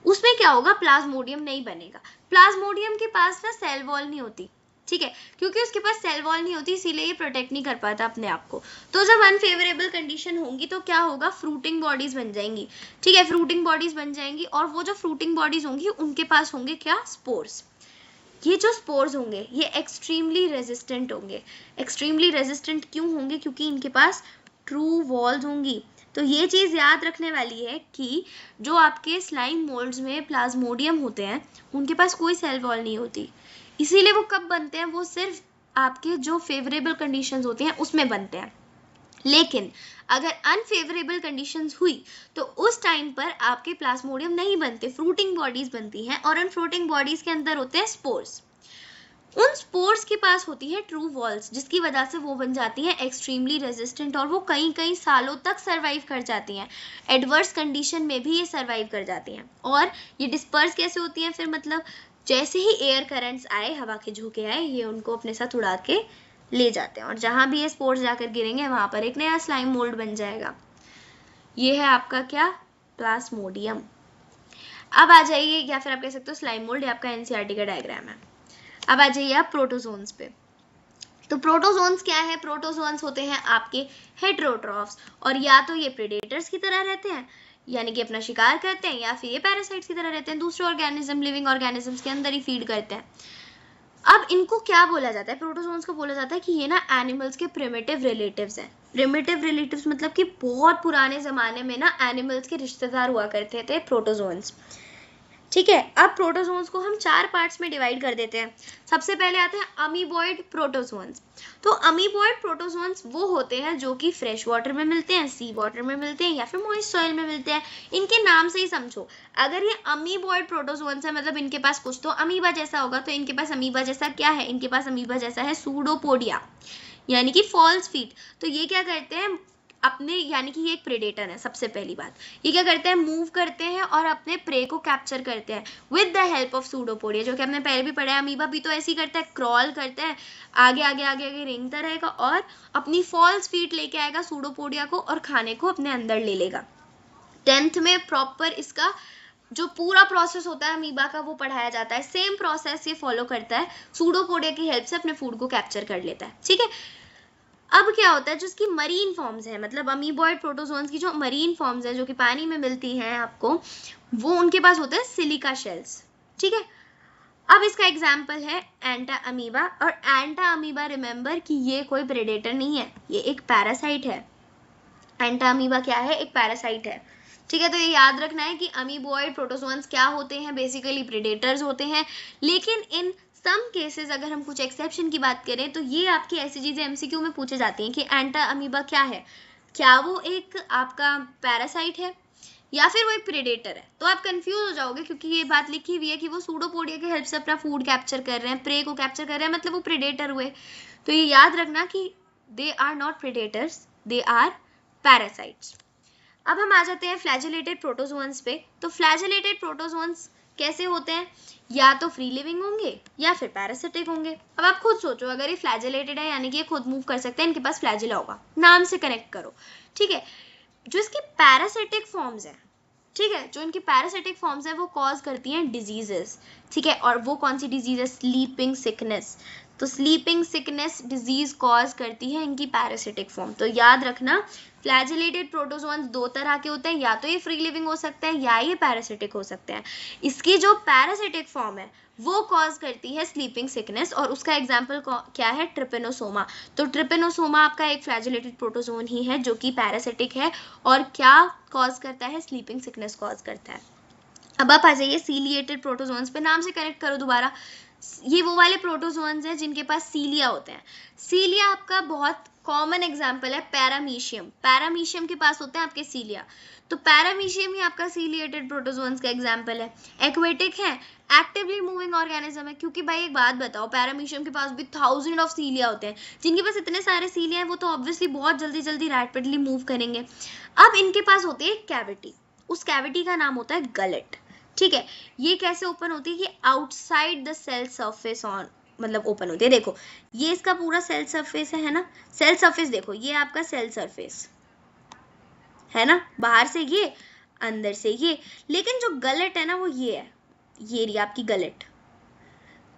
उसमें क्या होगा, प्लाज्मोडियम नहीं बनेगा। प्लाज्मोडियम के पास ना सेल वॉल नहीं होती, ठीक है, क्योंकि उसके पास सेल वॉल नहीं होती इसीलिए ये प्रोटेक्ट नहीं कर पाता अपने आप को। तो जब अनफेवरेबल कंडीशन होंगी तो क्या होगा, फ्रूटिंग बॉडीज बन जाएंगी, ठीक है, फ्रूटिंग बॉडीज बन जाएंगी। और वो जो फ्रूटिंग बॉडीज होंगी उनके पास होंगे क्या, स्पोर्स। ये जो स्पोर्स होंगे ये एक्सट्रीमली रेजिस्टेंट होंगे। एक्सट्रीमली रेजिस्टेंट क्यों होंगे, क्योंकि इनके पास ट्रू वॉल्स होंगी। तो ये चीज याद रखने वाली है कि जो आपके स्लाइम मोल्ड्स में प्लाज्मोडियम होते हैं उनके पास कोई सेल वॉल नहीं होती, इसीलिए वो कब बनते हैं, वो सिर्फ आपके जो फेवरेबल कंडीशंस होती हैं उसमें बनते हैं। लेकिन अगर अनफेवरेबल कंडीशंस हुई तो उस टाइम पर आपके प्लाज्मोडियम नहीं बनते, फ्रूटिंग बॉडीज बनती हैं और उन फ्रूटिंग बॉडीज के अंदर होते हैं स्पोर्स। उन स्पोर्स के पास होती है ट्रू वॉल्स जिसकी वजह से वो बन जाती हैं एक्सट्रीमली रेजिस्टेंट और वो कई कई सालों तक सरवाइव कर जाती हैं। एडवर्स कंडीशन में भी ये सरवाइव कर जाती हैं। और ये डिस्पर्स कैसे होती हैं फिर, मतलब जैसे ही एयर करंट्स आए, हवा के झोंके आए, ये उनको अपने साथ उड़ा के ले जाते हैं और जहां भी ये स्पोर्स जाकर गिरेंगे वहां पर एक नया स्लाइम मोल्ड बन जाएगा। ये है आपका क्या, प्लाज्मोडियम। अब आ जाइए, या फिर आप कह सकते हो स्लाइम मोल्ड, ये आपका एनसीईआरटी का डायग्राम है। अब आ जाइए आप प्रोटोजोन्स पे। तो प्रोटोजोन्स क्या है, प्रोटोजोन्स होते हैं आपके हेटेरोट्रॉफ्स और या तो ये प्रेडेटर्स की तरह रहते हैं यानी कि अपना शिकार करते हैं, या फिर ये पैरासाइट्स की तरह रहते हैं, दूसरे ऑर्गेनिज्म, लिविंग ऑर्गेनिजम्स के अंदर ही फीड करते हैं। अब इनको क्या बोला जाता है, प्रोटोजोन्स को बोला जाता है कि ये ना एनिमल्स के प्रिमिटिव रिलेटिव्स हैं। प्रिमिटिव रिलेटिव्स मतलब कि बहुत पुराने जमाने में ना एनिमल्स के रिश्तेदार हुआ करते थे प्रोटोजोन्स। ठीक है, अब प्रोटोजोन्स को हम 4 पार्ट्स में डिवाइड कर देते हैं। सबसे पहले आते हैं अमीबॉइड प्रोटोजोन्स। तो अमीबॉइड प्रोटोजोन्स वो होते हैं जो कि फ्रेश वाटर में मिलते हैं, सी वाटर में मिलते हैं, या फिर मॉइस्ट सॉइल में मिलते हैं। इनके नाम से ही समझो, अगर ये अमीबॉइड प्रोटोजोन्स है मतलब इनके पास कुछ तो अमीबा जैसा होगा। तो इनके पास अमीबा जैसा क्या है, इनके पास अमीबा जैसा है सूडोपोडिया, यानी कि फॉल्स फीट। तो ये क्या करते हैं अपने, यानी कि ये एक प्रेडेटर है। सबसे पहली बात, ये क्या करते हैं, मूव करते हैं और अपने प्रे को कैप्चर करते हैं with the help of pseudopodia, जो कि हमने पहले भी पढ़ा है। अमीबा भी तो ऐसे ही करता है, क्रॉल करता है, आगे आगे आगे आगे रेंगता रहेगा और अपनी फॉल्स फीट लेके आएगा सूडोपोडिया को और खाने को अपने अंदर ले लेगा। 10th में प्रॉपर इसका जो पूरा प्रोसेस होता है अमीबा का वो पढ़ाया जाता है। सेम प्रोसेस ये फॉलो करता है, सूडोपोडिया की हेल्प से अपने फूड को कैप्चर कर लेता है। ठीक है, अब क्या होता है, जो इसकी मरीन फॉर्म्स है, मतलब अमीबॉइड प्रोटोजोन्स की जो मरीन फॉर्म्स है जो कि पानी में मिलती हैं आपको, वो उनके पास होते हैं सिलिका शेल्स। ठीक है, अब इसका एग्जाम्पल है एंटा अमीबा। और एंटा अमीबा रिमेंबर कि ये कोई प्रेडेटर नहीं है, ये एक पैरासाइट है। एंटा अमीबा क्या है, एक पैरासाइट है। ठीक है, तो ये याद रखना है कि अमीबॉइड प्रोटोजोन्स क्या होते हैं, बेसिकली प्रेडेटर्स होते हैं। लेकिन इन सम केसेस अगर हम कुछ एक्सेप्शन की बात करें तो ये आपकी ऐसी चीजें एमसीक्यू में पूछे जाती हैं कि एंटा अमीबा क्या है, क्या वो एक आपका पैरासाइट है या फिर वो एक प्रेडेटर है। तो आप कंफ्यूज हो जाओगे क्योंकि ये बात लिखी हुई है कि वो सूडोपोडिया की हेल्प से अपना फूड कैप्चर कर रहे हैं, प्रे को कैप्चर कर रहे हैं, मतलब वो प्रेडेटर हुए। तो ये याद रखना कि they are not predators, they are parasites. अब हम आ जाते हैं फ्लैजेलेटेड प्रोटोजोन्स पे। तो फ्लैजेलेटेड प्रोटोजोन्स कैसे होते हैं, या तो फ्री लिविंग होंगे या फिर पैरासिटिक होंगे। अब आप खुद सोचो, अगर ये फ्लैजेलेटेड है यानी कि ये खुद मूव कर सकते हैं, इनके पास फ्लैजिला होगा, नाम से कनेक्ट करो। ठीक है, जो इसकी पैरासिटिक फॉर्म्स है, ठीक है, जो इनकी पैरासिटिक फॉर्म्स है वो कॉज करती हैं डिजीजेस। ठीक है, और वो कौन सी डिजीज है, स्लीपिंग सिकनेस। तो स्लीपिंग सिकनेस डिजीज कॉज करती है इनकी पैरासिटिक फॉर्म। तो याद रखना फ्लैजेलेटेड प्रोटोजोन्स 2 तरह के होते हैं, या तो ये फ्री लिविंग हो सकते हैं या ये पैरासिटिक हो सकते हैं। इसकी जो पैरासिटिक फॉर्म है वो कॉज करती है स्लीपिंग सिकनेस, और उसका एग्जाम्पल क्या है, ट्रिपेनोसोमा। तो ट्रिपेनोसोमा आपका एक फ्लैजेलेटेड प्रोटोजोन ही है जो कि पैरासिटिक है और क्या कॉज करता है, स्लीपिंग सिकनेस कॉज करता है। अब आप आ जाइए सीलिएटेड प्रोटोजोन्स पे, नाम से कनेक्ट करो दोबारा। ये वो वाले प्रोटोजोन्स हैं जिनके पास सीलिया होते हैं। सीलिया आपका बहुत कॉमन एग्जाम्पल है पैरामीशियम। पैरामीशियम के पास होते हैं आपके सीलिया, तो पैरामीशियम ही आपका सीलिएटेड प्रोटोजोन्स का एग्जाम्पल है। एक्वेटिक है, एक्टिवली मूविंग ऑर्गेनिज्म है, क्योंकि भाई एक बात बताओ, पैरामीशियम के पास भी 1000 ऑफ सीलिया होते हैं। जिनके पास इतने सारे सीलिया हैं वो तो ऑब्वियसली बहुत जल्दी जल्दी रैपिडली मूव करेंगे। अब इनके पास होती है कैविटी, उस कैविटी का नाम होता है गलेट। ठीक है, ये कैसे ओपन होती है, ये outside the cell surface on, मतलब ओपन होती है। देखो ये इसका पूरा सेल सरफेस है ना, सेल सरफेस देखो, ये आपका सेल सरफेस है ना, बाहर से ये, अंदर से ये। लेकिन जो गलेट है ना वो ये है, ये रही आपकी गलेट।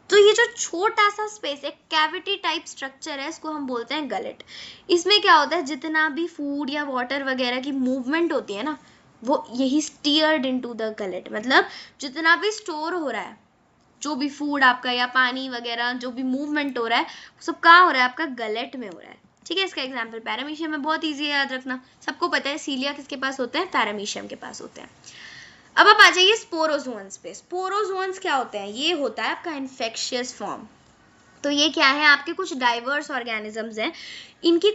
तो ये जो छोटा सा स्पेस है, कैविटी टाइप स्ट्रक्चर है, इसको हम बोलते हैं गलेट। इसमें क्या होता है, जितना भी फूड या वाटर वगैरह की मूवमेंट होती है ना, वो यही स्टीयर्ड इनटू द गलेट, मतलब जितना भी स्टोर हो रहा है, जो भी फूड आपका या पानी वगैरह जो भी मूवमेंट हो रहा है, सब कहाँ हो रहा है, आपका गलेट में हो रहा है। ठीक है, इसका एग्जाम्पल पैरामीशियम में, बहुत ईजी है याद रखना, सबको पता है सीलिया किसके पास होते हैं, पैरामीशियम के पास होते हैं। अब आप आ जाइए स्पोरोजोन्स पे। स्पोरोजोन्स क्या होते हैं, ये होता है आपका इन्फेक्शियस फॉर्म। तो ये क्या है, आपके कुछ डाइवर्स ऑर्गेनिजम्स हैं, इनकी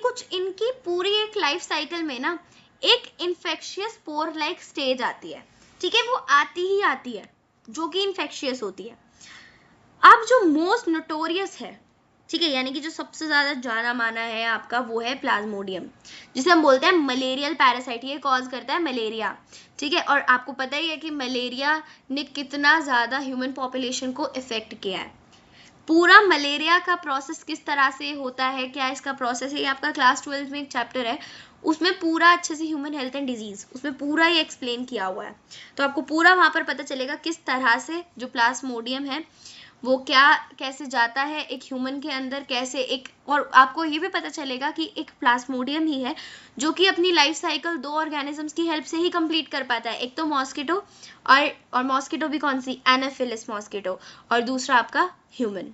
पूरी एक लाइफ साइकिल में ना एक इन्फेक्शियस स्पोर लाइक स्टेज आती है। ठीक है, वो आती ही आती है जो कि इन्फेक्शियस होती है। अब जो मोस्ट नोटोरियस है, ठीक है, यानी कि जो सबसे ज्यादा जाना माना है आपका, वो है प्लाज्मोडियम, जिसे हम बोलते हैं मलेरियल पैरासाइट। ये कॉज करता है मलेरिया। ठीक है, और आपको पता ही है कि मलेरिया ने कितना ज्यादा ह्यूमन पॉपुलेशन को इफेक्ट किया है। पूरा मलेरिया का प्रोसेस किस तरह से होता है, क्या इसका प्रोसेस है, ये आपका क्लास 12 में एक चैप्टर है, उसमें पूरा अच्छे से ह्यूमन हेल्थ एंड डिजीज, उसमें पूरा ये एक्सप्लेन किया हुआ है। तो आपको पूरा वहां पर पता चलेगा किस तरह से जो प्लाज्मोडियम है वो क्या कैसे जाता है एक ह्यूमन के अंदर, कैसे एक, और आपको ये भी पता चलेगा कि एक प्लाज्मोडियम ही है जो कि अपनी लाइफ साइकिल 2 ऑर्गेनिजम्स की हेल्प से ही कंप्लीट कर पाता है। एक तो मॉस्किटो, और मॉस्किटो भी कौन सी, एनाफिलिस मॉस्किटो, और दूसरा आपका ह्यूमन।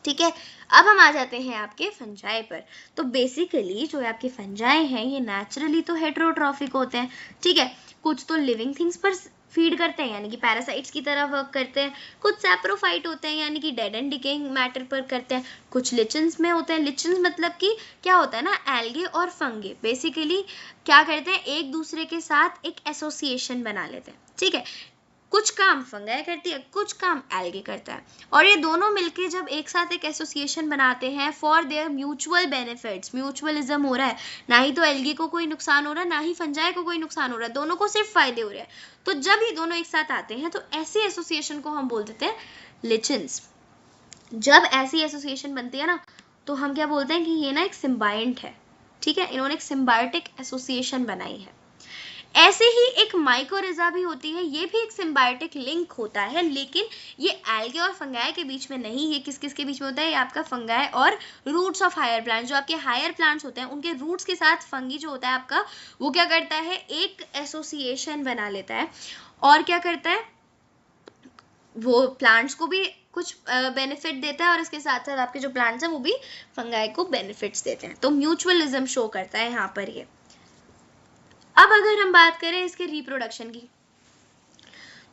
ठीक है, अब हम आ जाते हैं आपके फंजाई पर। तो बेसिकली जो आपके फंजाई हैं ये नेचुरली तो हेटेरोट्रॉफिक होते हैं। ठीक है, कुछ तो लिविंग थिंग्स पर फीड करते हैं यानी कि पैरासाइट्स की तरह वर्क करते हैं, कुछ सैप्रोफाइट होते हैं यानी कि डेड एंड डिकेइंग मैटर पर करते हैं, कुछ लिचन्स में होते हैं। लिचन्स मतलब कि क्या होता है ना, एल्गे और फंगे बेसिकली क्या करते हैं, एक दूसरे के साथ एक एसोसिएशन बना लेते हैं। ठीक है, कुछ काम फंगाई करती है, कुछ काम एल्गे करता है, और ये दोनों मिलके जब एक साथ एक एसोसिएशन बनाते हैं for their mutual benefits, mutualism हो रहा है, ना ही तो एल्गे को कोई नुकसान हो रहा है ना ही फंजाई को कोई नुकसान हो रहा है, दोनों को सिर्फ फायदे हो रहे हैं। तो जब ये दोनों एक साथ आते हैं तो ऐसी एसोसिएशन को हम बोल देते हैं लिचन्स। जब ऐसी एसोसिएशन बनती है ना तो हम क्या बोलते हैं कि ये ना एक सिम्बायंट है। ठीक है, इन्होंने एक सिम्बायोटिक एसोसिएशन बनाई है। ऐसे ही एक माइकोरिजा भी होती है, ये भी एक सिम्बायोटिक लिंक होता है, लेकिन ये एल्गे और फंगाई के बीच में नहीं। ये किस किस के बीच में होता है, ये आपका फंगाई और रूट्स ऑफ हायर प्लांट्स, जो आपके हायर प्लांट्स होते हैं उनके रूट्स के साथ फंगी जो होता है आपका, वो क्या करता है, एक एसोसिएशन बना लेता है, और क्या करता है, वो प्लांट्स को भी कुछ बेनिफिट देता है, और इसके साथ साथ आपके जो प्लांट्स हैं वो भी फंगाई को बेनिफिट्स देते हैं। तो म्यूचुअलिज्म शो करता है यहाँ पर ये। अब अगर हम बात करें इसके रिप्रोडक्शन की,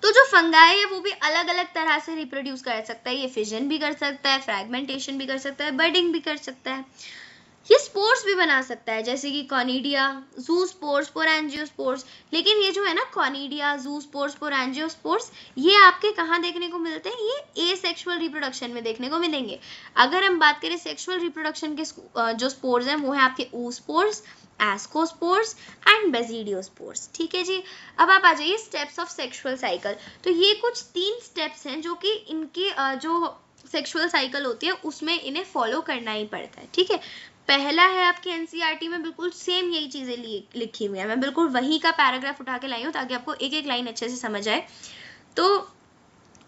तो जो फंगाई है वो भी अलग अलग तरह से रिप्रोड्यूस कर सकता है। ये फिजन भी कर सकता है, फ्रैगमेंटेशन भी कर सकता है, बडिंग भी कर सकता है, ये स्पोर्स भी बना सकता है जैसे कि कॉनिडिया, जूस्पोर्स, स्पोरेंजियोस्पोर्स। लेकिन ये जो है ना कॉनिडिया, जूस्पोर्स, स्पोरेंजियोस्पोर्स, ये आपके कहाँ देखने को मिलते हैं, ये एसेक्सुअल रिप्रोडक्शन में देखने को मिलेंगे। अगर हम बात करें सेक्सुअल रिप्रोडक्शन के जो स्पोर्स हैं वो है आपके oospores, एस्कोस्पोर्स एंड बेसिडियोस्पोर्स। ठीक है जी, अब आप आ जाइए स्टेप्स ऑफ सेक्सुअल साइकिल। तो ये कुछ 3 स्टेप्स हैं जो कि इनके जो सेक्सुअल साइकिल होती है उसमें इन्हें फॉलो करना ही पड़ता है। ठीक है, पहला है आपके एनसीईआरटी में बिल्कुल सेम यही चीजें लिखी हुई है, मैं बिल्कुल वही का पैराग्राफ उठा के लाई हूँ ताकि आपको एक एक लाइन अच्छे से समझ आए। तो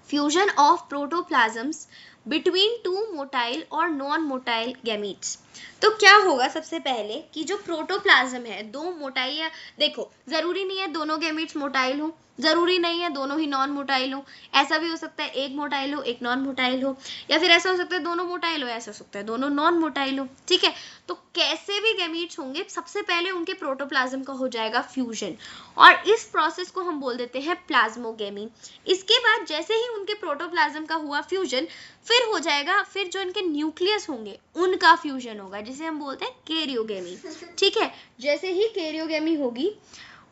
फ्यूजन ऑफ प्रोटोप्लाज्म्स बिटवीन 2 मोटाइल और नॉन मोटाइल गैमीट्स। तो क्या होगा सबसे पहले कि जो प्रोटोप्लाज्म है 2 मोटाइल, या देखो जरूरी नहीं है दोनों गैमीट्स मोटाइल हो, जरूरी नहीं है दोनों ही नॉन मोटाइल हो, ऐसा भी हो सकता है एक मोटाइल हो एक नॉन मोटाइल हो, या फिर ऐसा हो सकता है दोनों मोटाइल हो, ऐसा हो सकता है दोनों नॉन मोटाइल हो। ठीक है, तो कैसे भी गैमीट्स होंगे सबसे पहले उनके प्रोटोप्लाज्म का हो जाएगा फ्यूजन, और इस प्रोसेस को हम बोल देते हैं प्लाज्मोगेमी। इसके बाद जैसे ही उनके प्रोटोप्लाज्म का हुआ फ्यूजन, फिर हो जाएगा, फिर जो इनके न्यूक्लियस होंगे उनका फ्यूजन होगा जिसे हम बोलते हैं कैरियोगेमी। ठीक है, जैसे ही कैरियोगेमी होगी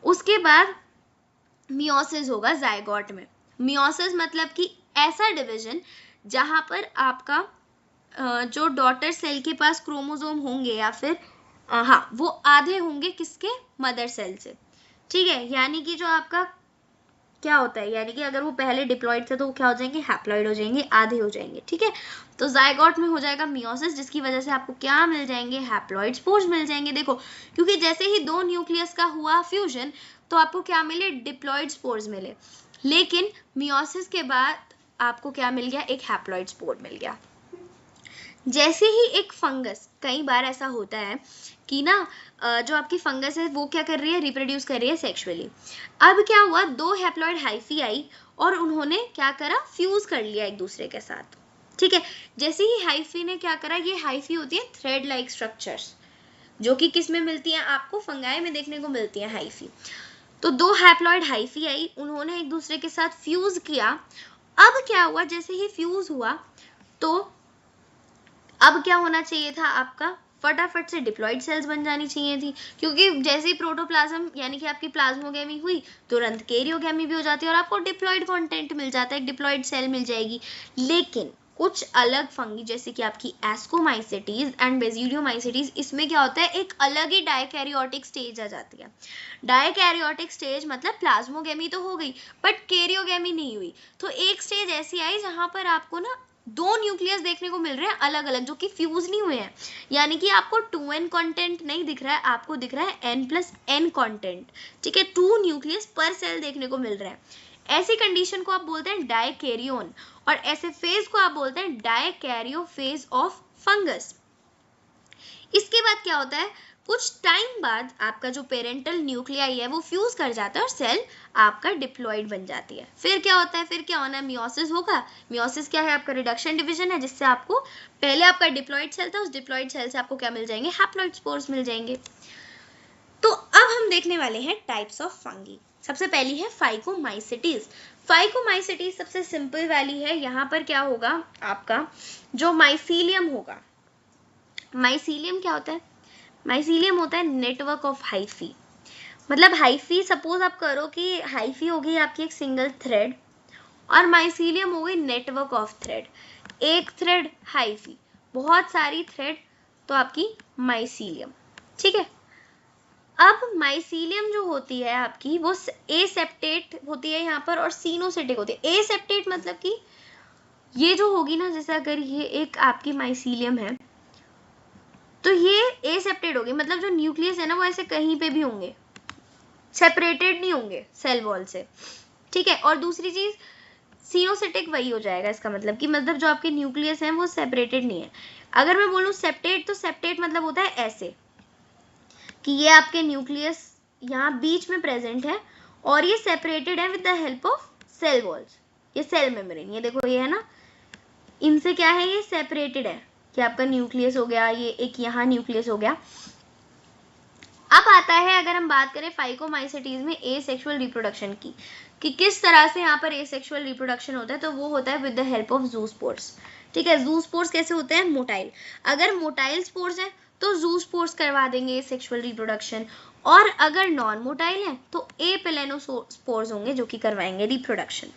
उसके बाद मियोसिस होगा जायगोट में। मियोसिस मतलब कि ऐसा डिवीजन जहां पर आपका जो डॉटर सेल के पास क्रोमोसोम होंगे या फिर हाँ वो आधे होंगे किसके, मदर सेल से। ठीक है, यानी कि जो आपका क्या होता है, यानी कि अगर वो पहले डिप्लॉइड थे तो वो क्या हो जाएंगे, हैप्लॉइड हो जाएंगे, आधे हो जाएंगे। ठीक है, तो जायगोट में हो जाएगा मियोसिस, जिसकी वजह से आपको क्या मिल जाएंगे, हैप्लॉइड स्पोर्स मिल जाएंगे। देखो क्योंकि जैसे ही 2 न्यूक्लियस का हुआ फ्यूजन तो आपको क्या मिले, डिप्लॉइड स्पोर्स मिले, लेकिन मियोसिस के बाद आपको क्या मिल गया, एक हैप्लॉइड स्पोर मिल गया। जैसे ही एक फंगस, कई बार ऐसा होता है कि ना जो आपकी फंगस है वो क्या कर रही है, रिप्रोड्यूस कर रही है सेक्सुअली। अब क्या हुआ, 2 हैप्लॉइड हाइफी आई और उन्होंने क्या करा, फ्यूज कर लिया एक दूसरे के साथ। ठीक है, जैसे ही हाइफी ने क्या करा, ये हाइफी होती है थ्रेड लाइक स्ट्रक्चर्स जो कि किस में मिलती हैं, आपको फंगाई में देखने को मिलती हैं हाइफी। तो 2 हैप्लॉइड हाइफी आई, उन्होंने एक दूसरे के साथ फ्यूज किया। अब क्या हुआ, जैसे ही फ्यूज हुआ तो अब क्या होना चाहिए था, आपका फटाफट से डिप्लॉइड सेल्स बन जानी चाहिए थी, क्योंकि जैसे ही प्रोटोप्लाज्म यानी कि आपकी प्लाज्मोगेमी हुई तुरंत कैरियोगेमी भी हो जाती है और आपको डिप्लॉइड कंटेंट मिल जाता है, एक डिप्लॉइड सेल मिल जाएगी। लेकिन कुछ अलग फंगी जैसे कि आपकी एस्कोमाइसिटीज एंड बेसिडियोमाइसिटीज, इसमें क्या होता है, एक अलग ही डायकैरियोटिक स्टेज आ जाती है। डायकैरियोटिक स्टेज मतलब प्लाज्मोगेमी तो हो गई बट कैरियोगेमी नहीं हुई। तो एक स्टेज ऐसी आई जहां पर आपको ना 2 न्यूक्लियस देखने को मिल रहे हैं अलग अलग जो कि फ्यूज नहीं हुए हैं, यानी कि आपको 2n कंटेंट नहीं दिख रहा है, आपको दिख रहा है n+n कंटेंट। ठीक है, 2 न्यूक्लियस पर सेल देखने को मिल रहा है। ऐसी कंडीशन को आप बोलते हैं डायकैरियोन, और ऐसे फेज को आप बोलते हैं डायकैरियोफेज ऑफ फंगस। इसके बाद क्या होता है, कुछ टाइम बाद आपका जो पेरेंटल न्यूक्लियाई है वो फ्यूज कर जाता है और सेल आपका डिप्लॉइड बन जाती है। फिर क्या होता है, फिर क्या होना है, मियोसिस होगा। मियोसिस क्या है, आपका रिडक्शन डिवीजन है, जिससे आपको पहले आपका डिप्लॉइड सेल था, उस डिप्लॉइड सेल से आपको क्या मिल जाएंगे, हैप्लॉइड स्पोर्स मिल जाएंगे। तो अब हम देखने वाले हैं टाइप्स ऑफ फंगी। सबसे पहली है फाइकोमाइसिटीज। फाइकोमाइसिटीज सबसे सिंपल वाली है। यहाँ पर क्या होगा, आपका जो माइसीलियम होगा, माइसीलियम क्या होता है, माइसीलियम होता है नेटवर्क ऑफ हाइफी। मतलब हाइफी, सपोज आप करो कि हाइफी होगी आपकी एक सिंगल थ्रेड और माइसीलियम हो गई नेटवर्क ऑफ थ्रेड। एक थ्रेड हाइफी, बहुत सारी थ्रेड, तो आपकी माइसीलियम। ठीक है, अब माइसीलियम जो होती है आपकी वो एसेप्टेट होती है यहाँ पर और सीनोसिटिक होती है। एसेप्टेट मतलब कि ये जो होगी ना, जैसे अगर ये एक आपकी माइसीलियम है तो ये एसेप्टेड होगी, मतलब जो न्यूक्लियस है ना वो ऐसे कहीं पे भी होंगे, सेपरेटेड नहीं होंगे सेल वॉल से। ठीक है, और दूसरी चीज सीनोसिटिक वही हो जाएगा, इसका मतलब कि मतलब जो आपके न्यूक्लियस है वो सेपरेटेड नहीं है। अगर मैं बोलूँ सेप्टेट, तो सेप्टेट मतलब होता है ऐसे कि ये आपके न्यूक्लियस यहाँ बीच में प्रेजेंट है और ये सेपरेटेड है with the help of cell walls. ये सेल मेम्ब्रेन, ये देखो ये है ना, इनसे क्या है, ये सेपरेटेड है कि आपका न्यूक्लियस हो गया, ये एक यहाँ न्यूक्लियस हो गया। अब आता है, अगर हम बात करें फाइकोमाइसिटीज में एसेक्सुअल रिप्रोडक्शन की, कि किस तरह से यहाँ पर एसेक्सुअल रिप्रोडक्शन होता है, तो वो होता है with the help of zoospores. ठीक है, जूस्पोर्स कैसे होते हैं, मोटाइल। अगर मोटाइल स्पोर्स है तो जूस्पोर्स करवा देंगे सेक्सुअल रिप्रोडक्शन, और अगर नॉन मोटाइल है तो एपेलेनोस्पोर्स होंगे जो कि करवाएंगे रिप्रोडक्शन।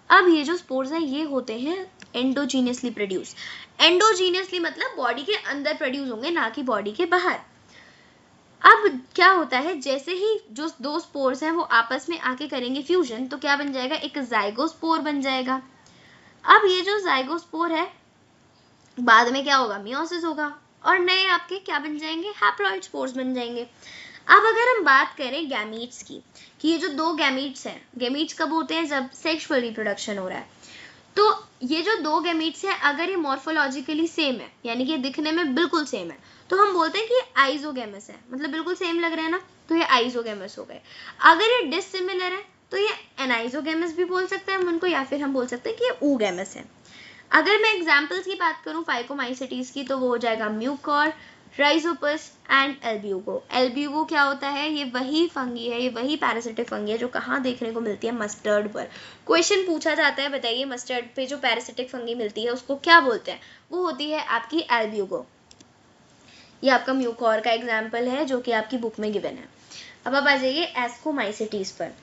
अब ये जो स्पोर्स हैं ये होते हैं एंडोजीनियसली प्रोड्यूस। एंडोजीनियसली मतलब बॉडी के अंदर प्रोड्यूस होंगे, ना कि बॉडी के बाहर। अब क्या होता है, जैसे ही जो दो स्पोर्स हैं वो आपस में आके करेंगे फ्यूजन, तो क्या बन जाएगा, एक जाइगोस्पोर बन जाएगा। अब ये जो जाइगोस्पोर है बाद में क्या होगा, मियोसिस होगा और नए आपके क्या बन जाएंगे, हैप्लॉइड स्पोर्स बन जाएंगे। अब अगर हम बात करें गैमीट्स की, कि ये जो दो गैमीट्स हैं, गैमीट्स कब होते हैं, जब सेक्सुअल रिप्रोडक्शन हो रहा है। तो ये जो दो गैमीट्स हैं अगर ये मॉर्फोलॉजिकली सेम है, यानी कि दिखने में बिल्कुल सेम है, तो हम बोलते हैं कि ये आइजोगैमस है, मतलब बिल्कुल सेम लग रहे हैं ना, तो ये आइजोगैमस हो गए। अगर ये डिसिमिलर है तो ये एनाइजोगैमस भी बोल सकते हैं हम उनको, या फिर हम बोल सकते हैं कि ये ऊगैमस है। अगर मैं एग्जाम्पल्स की बात करूं फाइकोमाइसिटीज की, तो वो हो जाएगा mucor, Rhizopus and Albugo. Albugo क्या होता है, ये वही फंगी है, ये वही पैरासिटिक फंगी है जो कहाँ देखने को मिलती है, मस्टर्ड पर। क्वेश्चन पूछा जाता है, बताइए मस्टर्ड पे जो पैरासिटिक फंगी मिलती है उसको क्या बोलते हैं, वो होती है आपकी एल्ब्यूगो। ये आपका म्यूकॉर का एग्जाम्पल है जो कि आपकी बुक में गिवन है। अब आप आ जाइए एस्कोमाइसिटीज पर।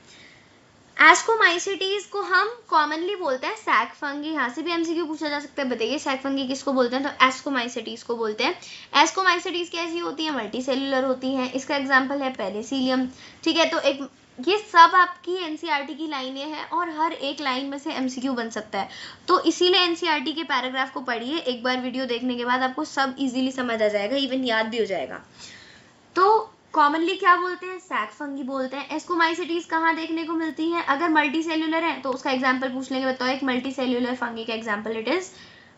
एस्कोमाइसिटीज को हम कॉमनली बोलते हैं सैक फंगी। यहाँ से भी एमसीक्यू पूछा जा सकता है, बताइए सैक फंगी किसको बोलते हैं, तो एस्कोमाइसिटीज को बोलते हैं। एस्कोमाइसिटीज कैसी होती है, मल्टी सेल्यूलर होती हैं। इसका एग्जांपल है पेनिसिलियम। ठीक है, तो एक ये सब आपकी एनसीईआरटी की लाइनें हैं और हर एक लाइन में से एमसीक्यू बन सकता है, तो इसीलिए एनसीईआरटी के पैराग्राफ को पढ़िए, एक बार वीडियो देखने के बाद आपको सब इजीली समझ आ जाएगा, इवन याद भी हो जाएगा। तो कॉमनली क्या बोलते हैं, सैक फंगी बोलते हैं। एस्कोमाइसिटीज कहाँ देखने को मिलती है, अगर मल्टी सेल्यूलर है तो उसका एग्जांपल पूछ लेंगे, बताओ एक मल्टी सेल्यूलर फंगी का एग्जांपल, इट इज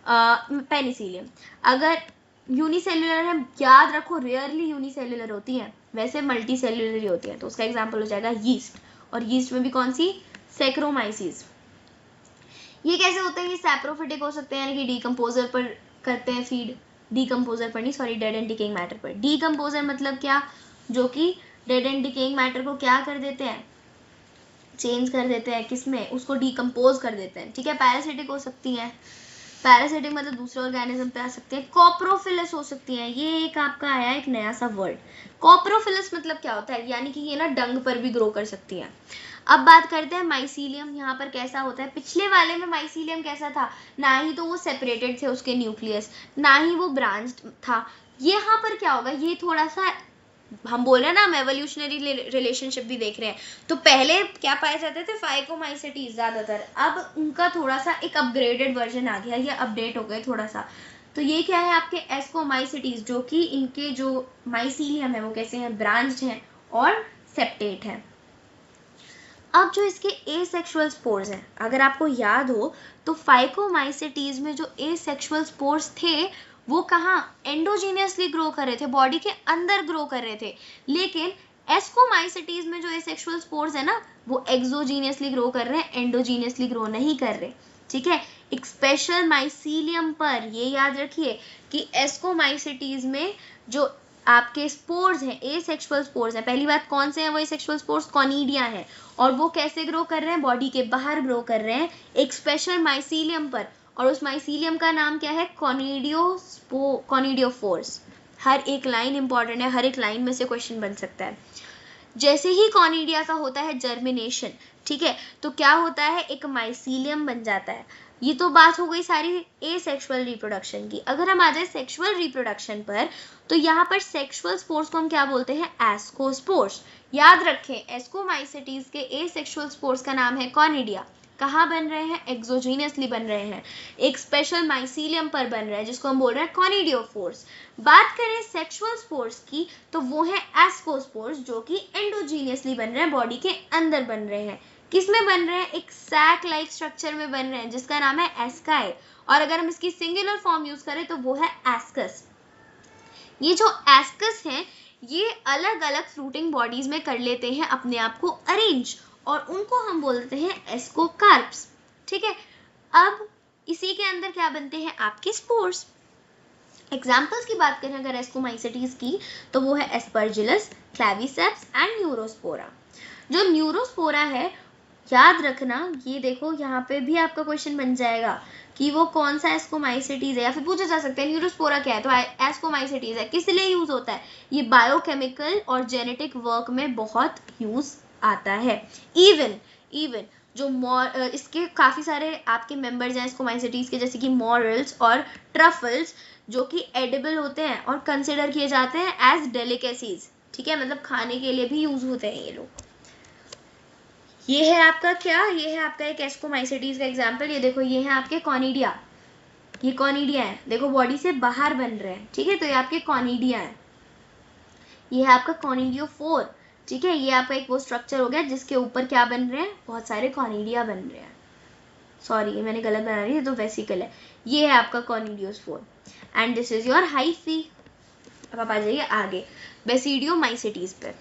पेनिसिलियम। अगर यूनिसेल्यूलर है, याद रखो रेयरली यूनिसेल्यूलर होती है, वैसे मल्टी सेल्यूलर ही होती है, तो उसका एग्जांपल हो जाएगा यीस्ट। और यीस्ट में भी कौन सी, सैक्रोमाइसिस। ये कैसे होते हैं, ये सैप्रोफिटिक हो सकते हैं, यानी कि डीकम्पोजर पर करते हैं फीड, डीकम्पोजर पर नहीं sorry, dead and decaying matter पर। डीकम्पोजर मतलब क्या, जो कि डेड एंड डिकेइंग मैटर को क्या कर देते हैं, चेंज कर देते हैं, किसमें, उसको डीकम्पोज कर देते हैं। ठीक है, पैरासिटिक हो सकती हैं, पैरासिटिक मतलब दूसरे ऑर्गेनिज्म पे आ सकते हैं। कॉप्रोफिलस हो सकती हैं, ये एक आपका आया एक नया सा वर्ड, कॉप्रोफिलस मतलब क्या होता है, यानी कि ये ना डंग पर भी ग्रो कर सकती है। अब बात करते हैं माइसीलियम, यहाँ पर कैसा होता है, पिछले वाले में माइसीलियम कैसा था, ना ही तो वो सेपरेटेड थे उसके न्यूक्लियस, ना ही वो ब्रांच्ड था। यहाँ पर क्या होगा, ये थोड़ा सा हम बोल रहे हैं ना, हम एवोल्यूशनरी रिलेशनशिप भी देख रहे हैं, तो पहले क्या पाए जाते थे, फाइकोमाइसिटीज ज्यादातर, अब उनका थोड़ा सा एक अपग्रेडेड वर्जन आ गया, ये अपडेट हो गए थोड़ा सा। तो ये क्या है आपके एस्कोमाइसिटीज, जो कि इनके जो माइसीलियम है वो कैसे हैं, ब्रांच्ड हैं और सेप्टेट हैं। अब जो इसके एसेक्सुअल स्पोर्स हैं, अगर आपको याद हो तो फाइकोमाइसेटीज में जो एसेक्सुअल स्पोर्स थे वो कहाँ एंडोजीनियसली ग्रो कर रहे थे, बॉडी के अंदर ग्रो कर रहे थे। लेकिन एस्कोमाइसेटीज में जो एसेक्सुअल स्पोर्स है ना वो एक्सोजीनियसली ग्रो कर रहे हैं, एंडोजीनियसली ग्रो नहीं कर रहे। ठीक है, एक स्पेशल माइसीलियम पर, ये याद रखिए कि एस्कोमाइसेटीज में जो आपके स्पोर्स हैं, एसेक्सुअल स्पोर्स हैं, पहली बात कौन से हैं वो एसेक्सुअल स्पोर्स, कॉनिडिया हैं, और वो कैसे ग्रो कर रहे हैं, बॉडी के बाहर ग्रो कर रहे हैं एक स्पेशल माइसीलियम पर, और उस माइसीलियम का नाम क्या है, कॉनिडियोफोर्स। हर एक लाइन इंपॉर्टेंट है, हर एक लाइन में से क्वेश्चन बन सकता है। जैसे ही कॉनिडिया का होता है जर्मिनेशन, ठीक है, तो क्या होता है, एक माइसीलियम बन जाता है। ये तो बात हो गई सारी एसेक्सुअल रिप्रोडक्शन की। अगर हम आ जाए सेक्सुअल रिप्रोडक्शन पर, तो यहाँ पर सेक्सुअल स्पोर्स को हम क्या बोलते हैं, एस्कोस्पोर्स। याद रखें, एस्कोमाइसेटीज के एसेक्सुअल स्पोर्स का नाम है कॉनिडिया। कहाँ बन रहे हैं, एक्सोजीनियसली बन रहे हैं, एक स्पेशल माइसीलियम पर बन रहे हैं जिसको हम बोल रहे हैं कॉनिडियोफोर्स। बात करें सेक्सुअल स्पोर्स की तो वो है एस्कोस्पोर्स, जो कि एंडोजीनियसली बन रहे हैं, बॉडी के अंदर बन रहे हैं। किसमें बन रहे हैं, एक सैक लाइक स्ट्रक्चर में बन रहे हैं जिसका नाम है एस्काई, और अगर हम इसकी सिंगुलर फॉर्म यूज करें तो वो है एस्कस। ये जो एस्कस हैं ये अलग अलग फ्रूटिंग बॉडीज में कर लेते हैं अपने आप को अरेंज, और उनको हम बोलते हैं एस्कोकार्प्स। ठीक है, अब इसी के अंदर क्या बनते हैं, आपके स्पोर्स। एग्जाम्पल्स की बात करें अगर एस्कोमाइसेटीज की तो वो है एस्परजिलस, क्लैविसेप्स एंड न्यूरोस्पोरा। जो न्यूरोस्पोरा है, याद रखना, ये देखो यहाँ पे भी आपका क्वेश्चन बन जाएगा कि वो कौन सा एस्कोमाइसेटीज है, या फिर पूछा जा सकता है न्यूरोस्पोरा क्या है, तो एस्कोमाइसेटीज है। किस लिए यूज होता है, ये बायोकेमिकल और जेनेटिक वर्क में बहुत यूज आता है। इवन जो इसके काफी सारे आपके मेंबर्स हैं एस्कोमाइसेटीज के, जैसे कि मॉरल्स और ट्रफल्स, जो कि एडिबल होते हैं और कंसिडर किए जाते हैं एज डेलिकेसीज। ठीक है, मतलब खाने के लिए भी यूज होते हैं ये लोग। ये है आपका क्या, ये है आपका एक एस्कोमाइसेटीज का एग्जाम्पल। ये देखो, ये है आपके कॉनिडिया, ये कॉनिडिया है, देखो बॉडी से बाहर बन रहे हैं। ठीक है, तो ये आपके कॉनिडिया है। ये है आपका कॉनिडियोफोर। ठीक है, ये आपका एक वो स्ट्रक्चर हो गया जिसके ऊपर क्या बन रहे हैं, बहुत सारे कॉनिडिया बन रहे हैं। सॉरी, ये मैंने गलत बना रही है, तो वेसिकल है। ये है आपका कॉनिडियोस्पोर and this is your hyphae. अब आप आ जाइए आगे बेसिडियोमाइसेटीज पे।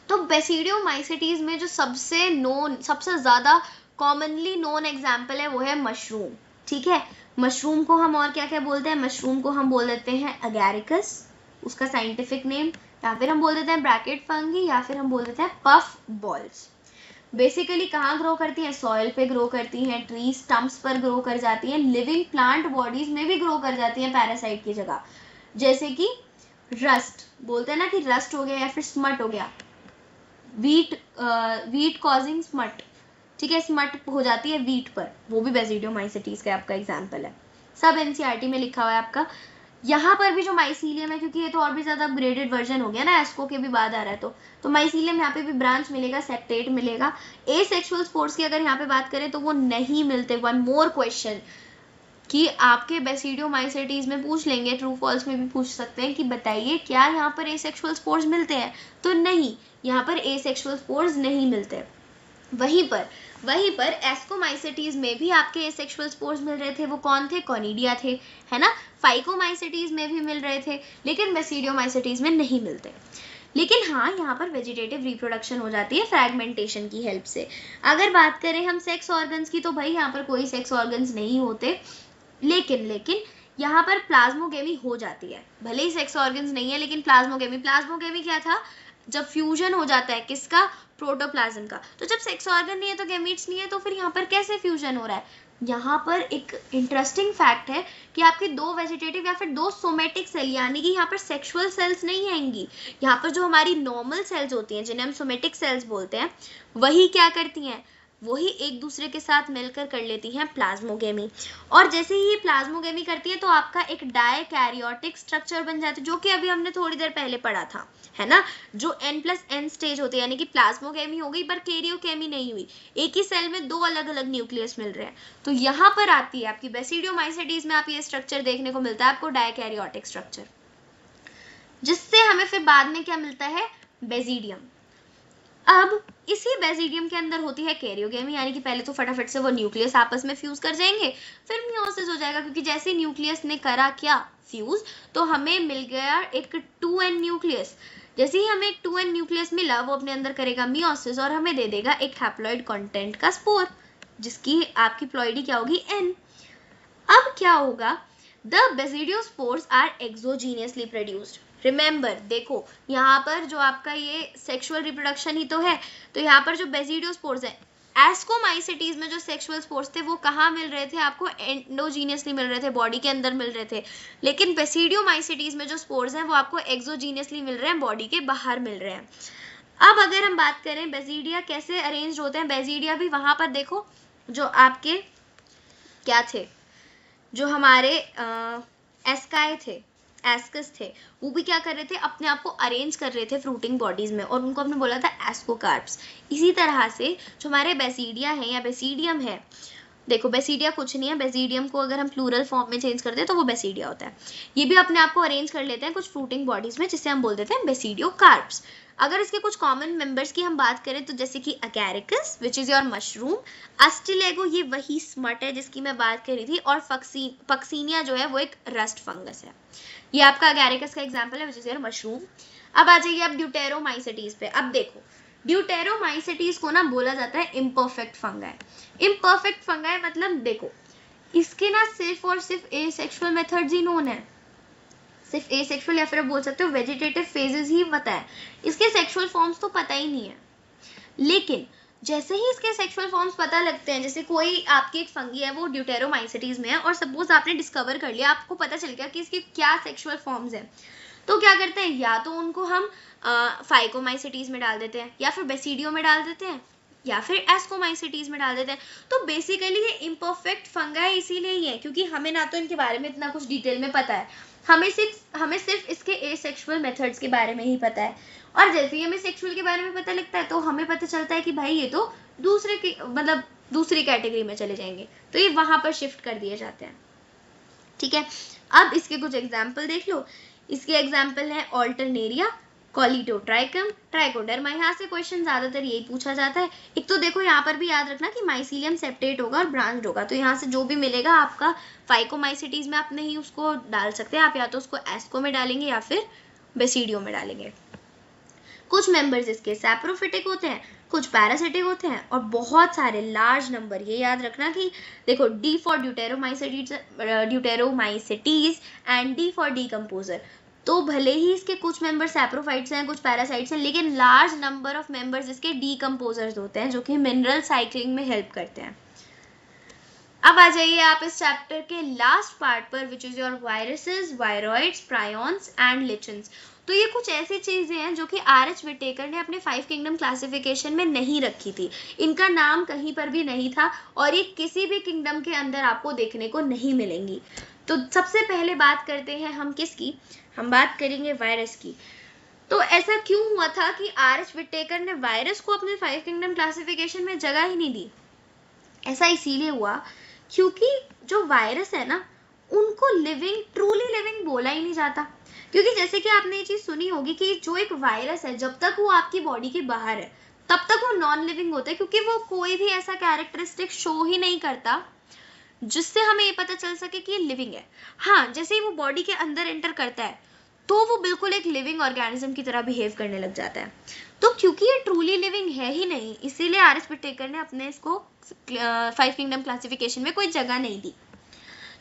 तो बेसिडियोमाइसेटीज में जो सबसे ज्यादा कॉमनली नोन एग्जाम्पल है वो है मशरूम। ठीक है, मशरूम को हम और क्या क्या बोलते हैं, मशरूम को हम बोल देते हैं अगैरिकस, उसका साइंटिफिक नेम, या फिर हम बोल देते हैं ब्रैकेट फंगी, या फिर हम बोल देते हैं पफ बॉल्स। बेसिकली कहाँ ग्रो करती हैं, सॉइल पे ग्रो करती हैं, ट्री स्टम्प्स पर ग्रो कर जाती हैं, लिविंग प्लांट बॉडीज में भी ग्रो कर जाती हैं पैरासाइट की जगह। जैसे कि रस्ट बोलते हैं ना, कि रस्ट हो गया या फिर स्मट हो गया, वीट कॉजिंग स्मट। ठीक है, स्मट हो जाती है वीट पर, वो भी बेसिडियोमाइसेटीज का आपका एग्जाम्पल है। सब एनसीईआरटी में लिखा हुआ है आपका। यहाँ पर भी जो माइसीलियम है, क्योंकि ये तो और भी ज्यादा अपग्रेडेड वर्जन हो गया ना, एस्को के भी बाद आ रहा है, तो माइसीलियम यहाँ पे भी ब्रांच मिलेगा, सेप्टेट मिलेगा। एसेक्सुअल स्पोर्स की अगर यहाँ पे बात करें तो वो नहीं मिलते। वन मोर क्वेश्चन कि आपके बेसिडियोमाइसेटीज में पूछ लेंगे, ट्रू फॉल्स में भी पूछ सकते हैं कि बताइए क्या यहाँ पर एसेक्सुअल स्पोर्स मिलते हैं, तो नहीं, यहाँ पर एसेक्सुअल स्पोर्स नहीं मिलते। वहीं पर एस्कोमाइसेटीज में भी आपके एसेक्सुअल स्पोर्स मिल रहे थे, वो कौन थे, कॉनिडिया थे, है ना। फाइकोमाइसेटीज में भी मिल रहे थे, लेकिन बेसिडियोमाइसेटीज में नहीं मिलते। लेकिन हाँ, यहाँ पर वेजिटेटिव रिप्रोडक्शन हो जाती है फ्रैगमेंटेशन की हेल्प से। अगर बात करें हम सेक्स ऑर्गन्स की, तो भाई यहाँ पर कोई सेक्स ऑर्गन्स नहीं होते, लेकिन यहाँ पर प्लाज्मोगेमी हो जाती है। भले ही सेक्स ऑर्गन्स नहीं है, लेकिन प्लाज्मोगेमी क्या था, जब फ्यूजन हो जाता है किसका, प्रोटोप्लाज्म का। तो जब सेक्स ऑर्गन नहीं है तो गैमीट्स नहीं है, तो फिर यहाँ पर कैसे फ्यूजन हो रहा है। यहाँ पर एक इंटरेस्टिंग फैक्ट है कि आपके दो वेजिटेटिव या फिर दो सोमेटिक सेल, यानी कि यहाँ पर सेक्सुअल सेल्स नहीं आएंगी। यहाँ पर जो हमारी नॉर्मल सेल्स होती हैं, जिन्हें हम सोमेटिक सेल्स बोलते हैं, वही क्या करती हैं, वही एक दूसरे के साथ मिलकर कर लेती हैं प्लाज्मोगेमी। और जैसे ही ये प्लाज्मोगेमी करती है तो आपका एक डायकैरियोटिक स्ट्रक्चर बन जाता है, जो कि अभी हमने थोड़ी देर पहले पढ़ा था, है ना, जो N+N स्टेज होती है, यानी कि प्लाज्मोगेमी हो गई पर कैरियोकेमी नहीं हुई, एक ही सेल में दो अलग अलग न्यूक्लियस मिल रहे हैं। तो यहाँ पर आती है आपकी बेसिडियोमाइसेटीज में, आप ये स्ट्रक्चर देखने को मिलता है आपको, डायकैरियोटिक स्ट्रक्चर, जिससे हमें फिर बाद में क्या मिलता है, बेसिडियम। अब इसी बेसिडियम के अंदर होती है कैरियोगेमी, यानी कि पहले तो फटाफट से वो न्यूक्लियस आपस में फ्यूज कर जाएंगे, फिर मियोसिस हो जाएगा, क्योंकि जैसे न्यूक्लियस ने करा क्या फ्यूज, तो हमें मिल गया एक 2n न्यूक्लियस। जैसे ही हमें एक 2n न्यूक्लियस मिला, वो अपने अंदर करेगा मियोसिस और हमें दे देगा एक हैप्लॉइड कंटेंट का स्पोर, जिसकी आपकी प्लॉइडी क्या होगी n। अब क्या होगा, the basidiospores are exogenously produced. Remember, देखो यहाँ पर जो आपका ये सेक्सुअल रिप्रोडक्शन ही तो है, तो यहाँ पर जो बेसिडियोस्पोर्स है, एस्कोमाइसिटीज में जो सेक्सुअल स्पोर्स थे वो कहाँ मिल रहे थे, आपको एंडोजीनियसली मिल रहे थे, बॉडी के अंदर मिल रहे थे। लेकिन बेसिडियोमाइसिटीज में जो स्पोर्स हैं वो आपको एक्सोजीनियसली मिल रहे हैं, बॉडी के बाहर मिल रहे हैं। अब अगर हम बात करें बेसिडिया कैसे अरेंज होते हैं, बेसिडिया भी वहां पर देखो जो आपके क्या थे, जो हमारे एस्काई थे, एस्कस थे, वो भी क्या कर रहे थे, अपने आप को अरेंज कर रहे थे फ्रूटिंग बॉडीज में, और उनको हमने बोला था एस्कोकार्प्स। इसी तरह से जो हमारे बेसिडिया है या बेसिडियम है, देखो बेसिडिया कुछ नहीं है, बेसिडियम को अगर हम प्लूरल फॉर्म में चेंज कर दें तो वो बेसिडिया होता है। ये भी अपने आप को अरेंज कर लेते हैं कुछ फ्रूटिंग बॉडीज में, जिसे हम बोल देते हैं बेसिडियोकार्प्स। अगर इसके कुछ कॉमन मेंबर्स की हम बात करें तो जैसे कि Agaricus which is your mushroom, Ustilago ये वही स्मट है जिसकी मैं बात कर रही थी, और पक्सीनिया जो है वो एक रस्ट फंगस है। ये आपका अगैरिकस का एग्जाम्पल है विच इज योर मशरूम। अब आ जाइए आप ड्यूटेरोमाइसिटीज पे। अब देखो ड्यूटेरोमाइसिटीज को ना बोला जाता है इम्परफेक्ट फंगाई। इम्परफेक्ट फंगाई मतलब देखो इसके ना सिर्फ और सिर्फ एसेक्सुअल मेथड्स ही नोन है, सिर्फ एसेक्सुअल या फिर बोल सकते हो वेजिटेटिव फेजेस ही पता है, इसके सेक्सुअल फॉर्म्स तो पता ही नहीं है। लेकिन जैसे ही इसके सेक्सुअल फॉर्म्स पता लगते हैं, जैसे कोई आपकी एक फंगी है वो ड्यूटेरोमाइसिटीज में है और सपोज आपने डिस्कवर कर लिया, आपको पता चल गया कि इसके क्या सेक्सुअल फॉर्म्स हैं, तो क्या करते हैं, या तो उनको हम फाइकोमाइसिटीज में डाल देते हैं, या फिर बेसिडियो में डाल देते हैं, या फिर एस्कोमाइसिटीज में डाल देते हैं। तो बेसिकली ये इम्परफेक्ट फंगाई इसीलिए ही है क्योंकि हमें ना तो इनके बारे में इतना कुछ डिटेल में पता है, हमें सिर्फ इसके एसेक्सुअल मेथड्स के बारे में ही पता है। और जैसे ही हमें सेक्सुअल के बारे में पता लगता है तो हमें पता चलता है कि भाई ये तो दूसरी कैटेगरी में चले जाएंगे, तो ये वहां पर शिफ्ट कर दिए जाते हैं। ठीक है, अब इसके कुछ एग्जाम्पल देख लो। इसके एग्जाम्पल है ऑल्टरनेरिया, कॉलिडोट्राइकम, ट्राइकोडर्मा। यहाँ से क्वेश्चन ज्यादातर यही पूछा जाता है। एक तो देखो यहाँ पर भी याद रखना कि माइसीलियम सेप्टेट होगा और ब्रांच्ड होगा, तो यहाँ से जो भी मिलेगा आपका फाइकोमाइसिटीज में आप नहीं उसको डाल सकते, आप या तो उसको एस्को में डालेंगे या फिर बेसिडियो में डालेंगे। कुछ मेंबर्स इसके सैप्रोफिटिक होते हैं, कुछ पैरासिटिक होते हैं, और बहुत सारे लार्ज नंबर, ये याद रखना कि देखो D for deuteromycetes and D for decomposer. तो भले ही इसके कुछ मेंबर सैप्रोफाइट्स हैं, कुछ पैरासाइट्स हैं, लेकिन लार्ज नंबर ऑफ मेंबर्स इसके डीकम्पोजर्स होते हैं जो कि मिनरल साइक्लिंग में हेल्प करते हैं। अब आ जाइए आप इस चैप्टर के लास्ट पार्ट पर which is your viruses, viroids, prions and lichens. तो ये कुछ ऐसी चीजें हैं जो कि आर.एच. विटेकर ने अपने 5 किंगडम क्लासिफिकेशन में नहीं रखी थी, इनका नाम कहीं पर भी नहीं था और ये किसी भी किंगडम के अंदर आपको देखने को नहीं मिलेंगी। तो सबसे पहले बात करते हैं हम किसकी, हम बात करेंगे वायरस की। तो ऐसा क्यों हुआ था कि आर.एच. विटेकर ने वायरस को अपने 5 किंगडम क्लासिफिकेशन में जगह ही नहीं दी? ऐसा इसीलिए हुआ क्योंकि जो वायरस है ना उनको ट्रूली लिविंग बोला ही नहीं जाता। क्योंकि जैसे कि आपने ये चीज सुनी होगी कि जो एक वायरस है जब तक वो आपकी बॉडी के बाहर है तब तक वो नॉन लिविंग होता है, क्योंकि वो कोई भी ऐसा कैरेक्टरिस्टिक शो ही नहीं करता जिससे हमें ये पता चल सके कि ये लिविंग है। हाँ, जैसे ही वो बॉडी के अंदर एंटर करता है तो वो बिल्कुल एक लिविंग ऑर्गेनिज्म की तरह बिहेव करने लग जाता है। तो क्योंकि ये ट्रूली लिविंग है ही नहीं, इसीलिए आर.एच. विटेकर ने अपने इसको 5 किंगडम क्लासिफिकेशन में कोई जगह नहीं दी।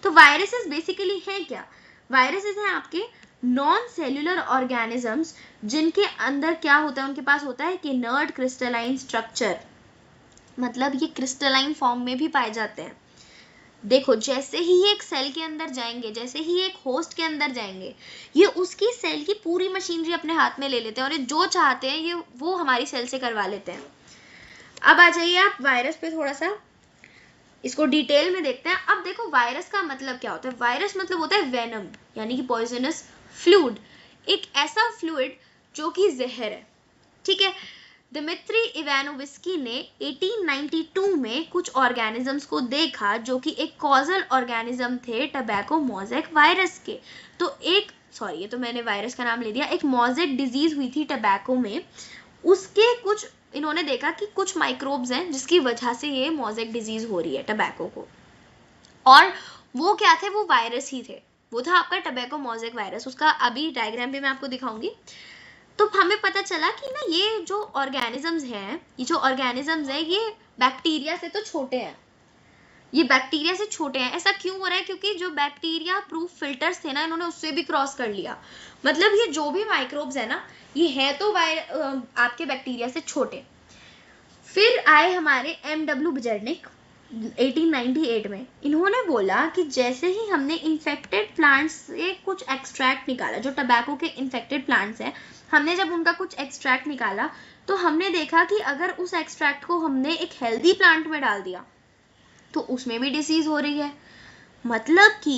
तो वायरसेस बेसिकली हैं क्या? वायरसेस हैं आपके नॉन सेल्यूलर ऑर्गेनिजम्स जिनके अंदर क्या होता है, उनके पास होता है इनर्ट क्रिस्टलाइन स्ट्रक्चर, मतलब ये क्रिस्टलाइन फॉर्म में भी पाए जाते हैं। देखो जैसे ही ये एक सेल के अंदर जाएंगे, जैसे ही एक होस्ट के अंदर जाएंगे, ये उसकी सेल की पूरी मशीनरी अपने हाथ में ले लेते हैं और ये जो चाहते हैं ये वो हमारी सेल से करवा लेते हैं। अब आ जाइए आप वायरस पे थोड़ा सा इसको डिटेल में देखते हैं। अब देखो वायरस का मतलब क्या होता है। वायरस मतलब होता है वेनम, यानी कि पॉइजनस फ्लूइड, एक ऐसा फ्लूइड जो कि जहर है। ठीक है, दिमित्री इवानोविस्की ने 1892 में कुछ ऑर्गेनिजम्स को देखा जो कि एक कॉजल ऑर्गेनिज्म थे टबैको मोज़ेक वायरस के। तो ये तो मैंने वायरस का नाम ले दिया। एक मोज़ेक डिजीज हुई थी टबैको में, उसके कुछ इन्होंने देखा कि कुछ माइक्रोब्स हैं जिसकी वजह से ये मोज़ेक डिजीज हो रही है टबैको को, और वो क्या थे, वो वायरस ही थे, वो था आपका टबैको मोज़ेक वायरस। उसका अभी डायग्राम भी मैं आपको दिखाऊंगी। तो हमें पता चला कि ना ये जो ऑर्गेनिजम्स हैं, ये बैक्टीरिया से तो छोटे हैं, ऐसा क्यों हो रहा है? क्योंकि जो बैक्टीरिया प्रूफ फिल्टर्स थे ना, इन्होंने उससे भी क्रॉस कर लिया। मतलब ये जो भी माइक्रोब्स है ना, ये है तो आपके बैक्टीरिया से छोटे। फिर आए हमारे M.W. बिजर्निक 1898 में। इन्होंने बोला कि जैसे ही हमने इन्फेक्टेड प्लांट्स से कुछ एक्सट्रैक्ट निकाला, जो टबैको के इन्फेक्टेड प्लांट्स हैं, हमने जब उनका कुछ एक्सट्रैक्ट निकाला तो हमने देखा कि अगर उस एक्सट्रैक्ट को हमने एक हेल्दी प्लांट में डाल दिया तो उसमें भी डिसीज हो रही है। मतलब कि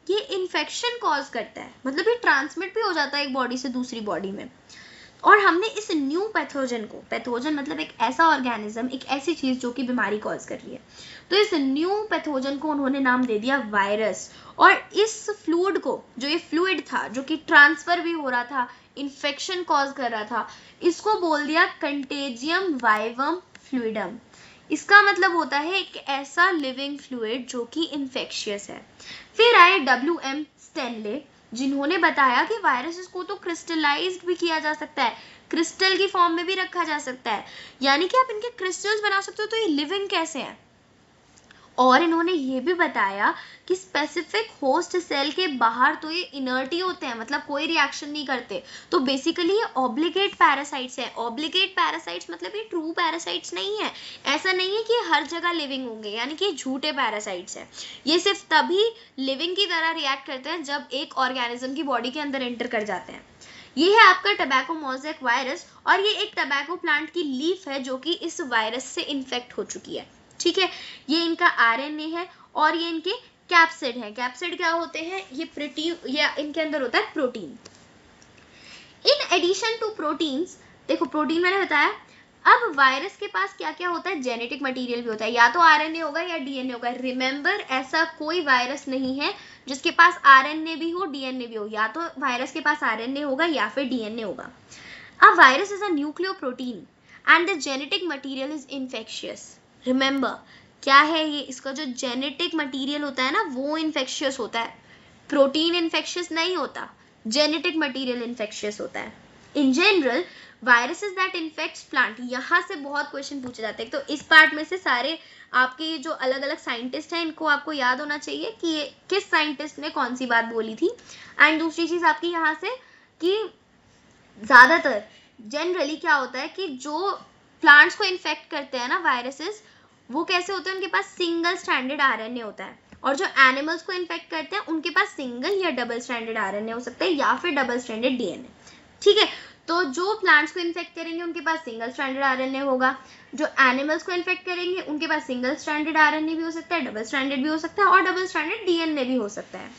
ये इन्फेक्शन कॉज करता है, मतलब ये ट्रांसमिट भी हो जाता है एक बॉडी से दूसरी बॉडी में। और हमने इस न्यू पैथोजन को, पैथोजन मतलब एक ऐसा ऑर्गेनिज्म, एक ऐसी चीज जो कि बीमारी कॉज कर रही है, तो इस न्यू पैथोजन को उन्होंने नाम दे दिया वायरस। और इस फ्लूइड को, जो ये फ्लूइड था जो कि ट्रांसफर भी हो रहा था, इन्फेक्शन कॉज कर रहा था, इसको बोल दिया कंटेजियम वाइवम फ्लूइडम। इसका मतलब होता है एक ऐसा लिविंग फ्लूइड जो कि इन्फेक्शियस है। फिर आए W.M. स्टेनले, जिन्होंने बताया कि वायरसेस को तो क्रिस्टलाइज्ड भी किया जा सकता है, क्रिस्टल की फॉर्म में भी रखा जा सकता है, यानी कि आप इनके क्रिस्टल्स बना सकते हो। तो ये लिविंग कैसे हैं? और इन्होंने ये भी बताया कि स्पेसिफिक होस्ट सेल के बाहर तो ये इनर्ट ही होते हैं, मतलब कोई रिएक्शन नहीं करते। तो बेसिकली ये ऑब्लिगेट पैरासाइट्स हैं। ऑब्लिगेट पैरासाइट्स मतलब ये ट्रू पैरासाइट्स नहीं है। ऐसा नहीं है कि ये हर जगह लिविंग होंगे, यानी कि झूठे पैरासाइट्स हैं। ये सिर्फ तभी लिविंग की तरह रिएक्ट करते हैं जब एक ऑर्गेनिज्म की बॉडी के अंदर एंटर कर जाते हैं। ये है आपका टबैको मोज़ेक वायरस, और ये एक टबैको प्लांट की लीफ है जो कि इस वायरस से इन्फेक्ट हो चुकी है। ठीक है, ये इनका RNA है और ये इनके कैप्सिड है। कैप्सिड क्या होते हैं? ये प्रोटीन, या इनके अंदर होता है protein. In addition to proteins, देखो प्रोटीन मैंने बताया। अब वायरस के पास क्या क्या होता है? जेनेटिक मटेरियल भी होता है, या तो RNA होगा या DNA होगा। रिमेंबर, ऐसा कोई वायरस नहीं है जिसके पास RNA भी हो DNA भी हो, या तो वायरस के पास RNA होगा या फिर DNA होगा। अब virus is a nucleoprotein and the genetic material is infectious. Remember, क्या है ये? इसका जो जेनेटिक मटेरियल होता है ना, वो इन्फेक्शियस होता है। प्रोटीन इन्फेक्शियस नहीं होता, जेनेटिक मटेरियल इन्फेक्शियस होता है। In general viruses that infects plant, यहाँ से बहुत क्वेश्चन पूछे जाते हैं। तो इस पार्ट में से सारे आपके ये जो अलग अलग साइंटिस्ट हैं, इनको आपको याद होना चाहिए कि ये किस साइंटिस्ट ने कौन सी बात बोली थी। एंड दूसरी चीज आपकी यहाँ से कि ज्यादातर जनरली क्या होता है कि जो प्लांट्स को इन्फेक्ट करते हैं ना वायरसेस, वो कैसे होते हैं? उनके पास सिंगल स्ट्रैंडेड RNA होता है। और जो एनिमल्स को इन्फेक्ट करते हैं उनके पास सिंगल या डबल स्ट्रैंडेड RNA हो सकता है, या फिर डबल स्ट्रैंडेड DNA। ठीक है, तो जो प्लांट्स को इन्फेक्ट करेंगे उनके पास सिंगल स्ट्रैंडेड RNA होगा। जो एनिमल्स को इन्फेक्ट करेंगे उनके पास सिंगल स्ट्रैंडेड RNA भी हो सकता है, डबल स्ट्रैंडेड भी हो सकता है, और डबल स्ट्रैंडेड DNA भी हो सकता है।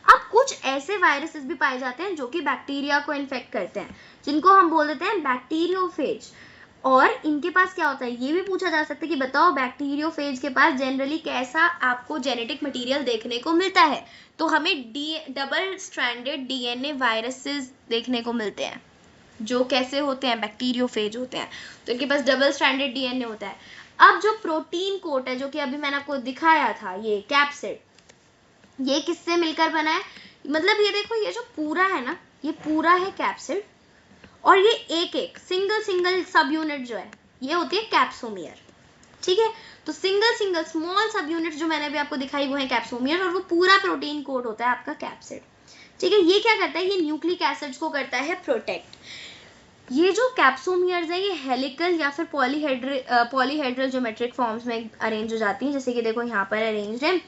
अब कुछ ऐसे वायरसेस भी पाए जाते हैं जो कि बैक्टीरिया को इन्फेक्ट करते हैं, जिनको हम बोल देते हैं बैक्टीरियोफेज। और इनके पास क्या होता है, ये भी पूछा जा सकता है कि बताओ बैक्टीरियोफेज के पास जनरली कैसा आपको जेनेटिक मटेरियल देखने को मिलता है? तो हमें डबल स्ट्रैंडेड DNA वायरसेस देखने को मिलते हैं, जो कैसे होते हैं? बैक्टीरियोफेज होते हैं। तो इनके पास डबल स्ट्रैंडेड DNA होता है। अब जो प्रोटीन कोट है, जो कि अभी मैंने आपको दिखाया था, ये कैप्सिड, ये किससे मिलकर बना है? मतलब ये देखो, ये जो पूरा है ना, ये पूरा है कैप्सिड, और ये एक एक सिंगल सब यूनिट जो है, ये होती है कैप्सोमियर। ठीक है, तो सिंगल स्मॉल सब यूनिट जो मैंने अभी आपको दिखाई वो है कैप्सोमियर, और वो पूरा प्रोटीन कोड होता है आपका कैप्सिड। ठीक है, ये क्या करता है? ये न्यूक्लिक एसिड्स को करता है प्रोटेक्ट। ये जो कैप्सोमियर्स है, ये हेलिकल या फिर पॉलीहेड्रल ज्योमेट्रिक फॉर्म्स में अरेंज हो जाती हैं, जैसे कि देखो यहाँ पर अरेंज है।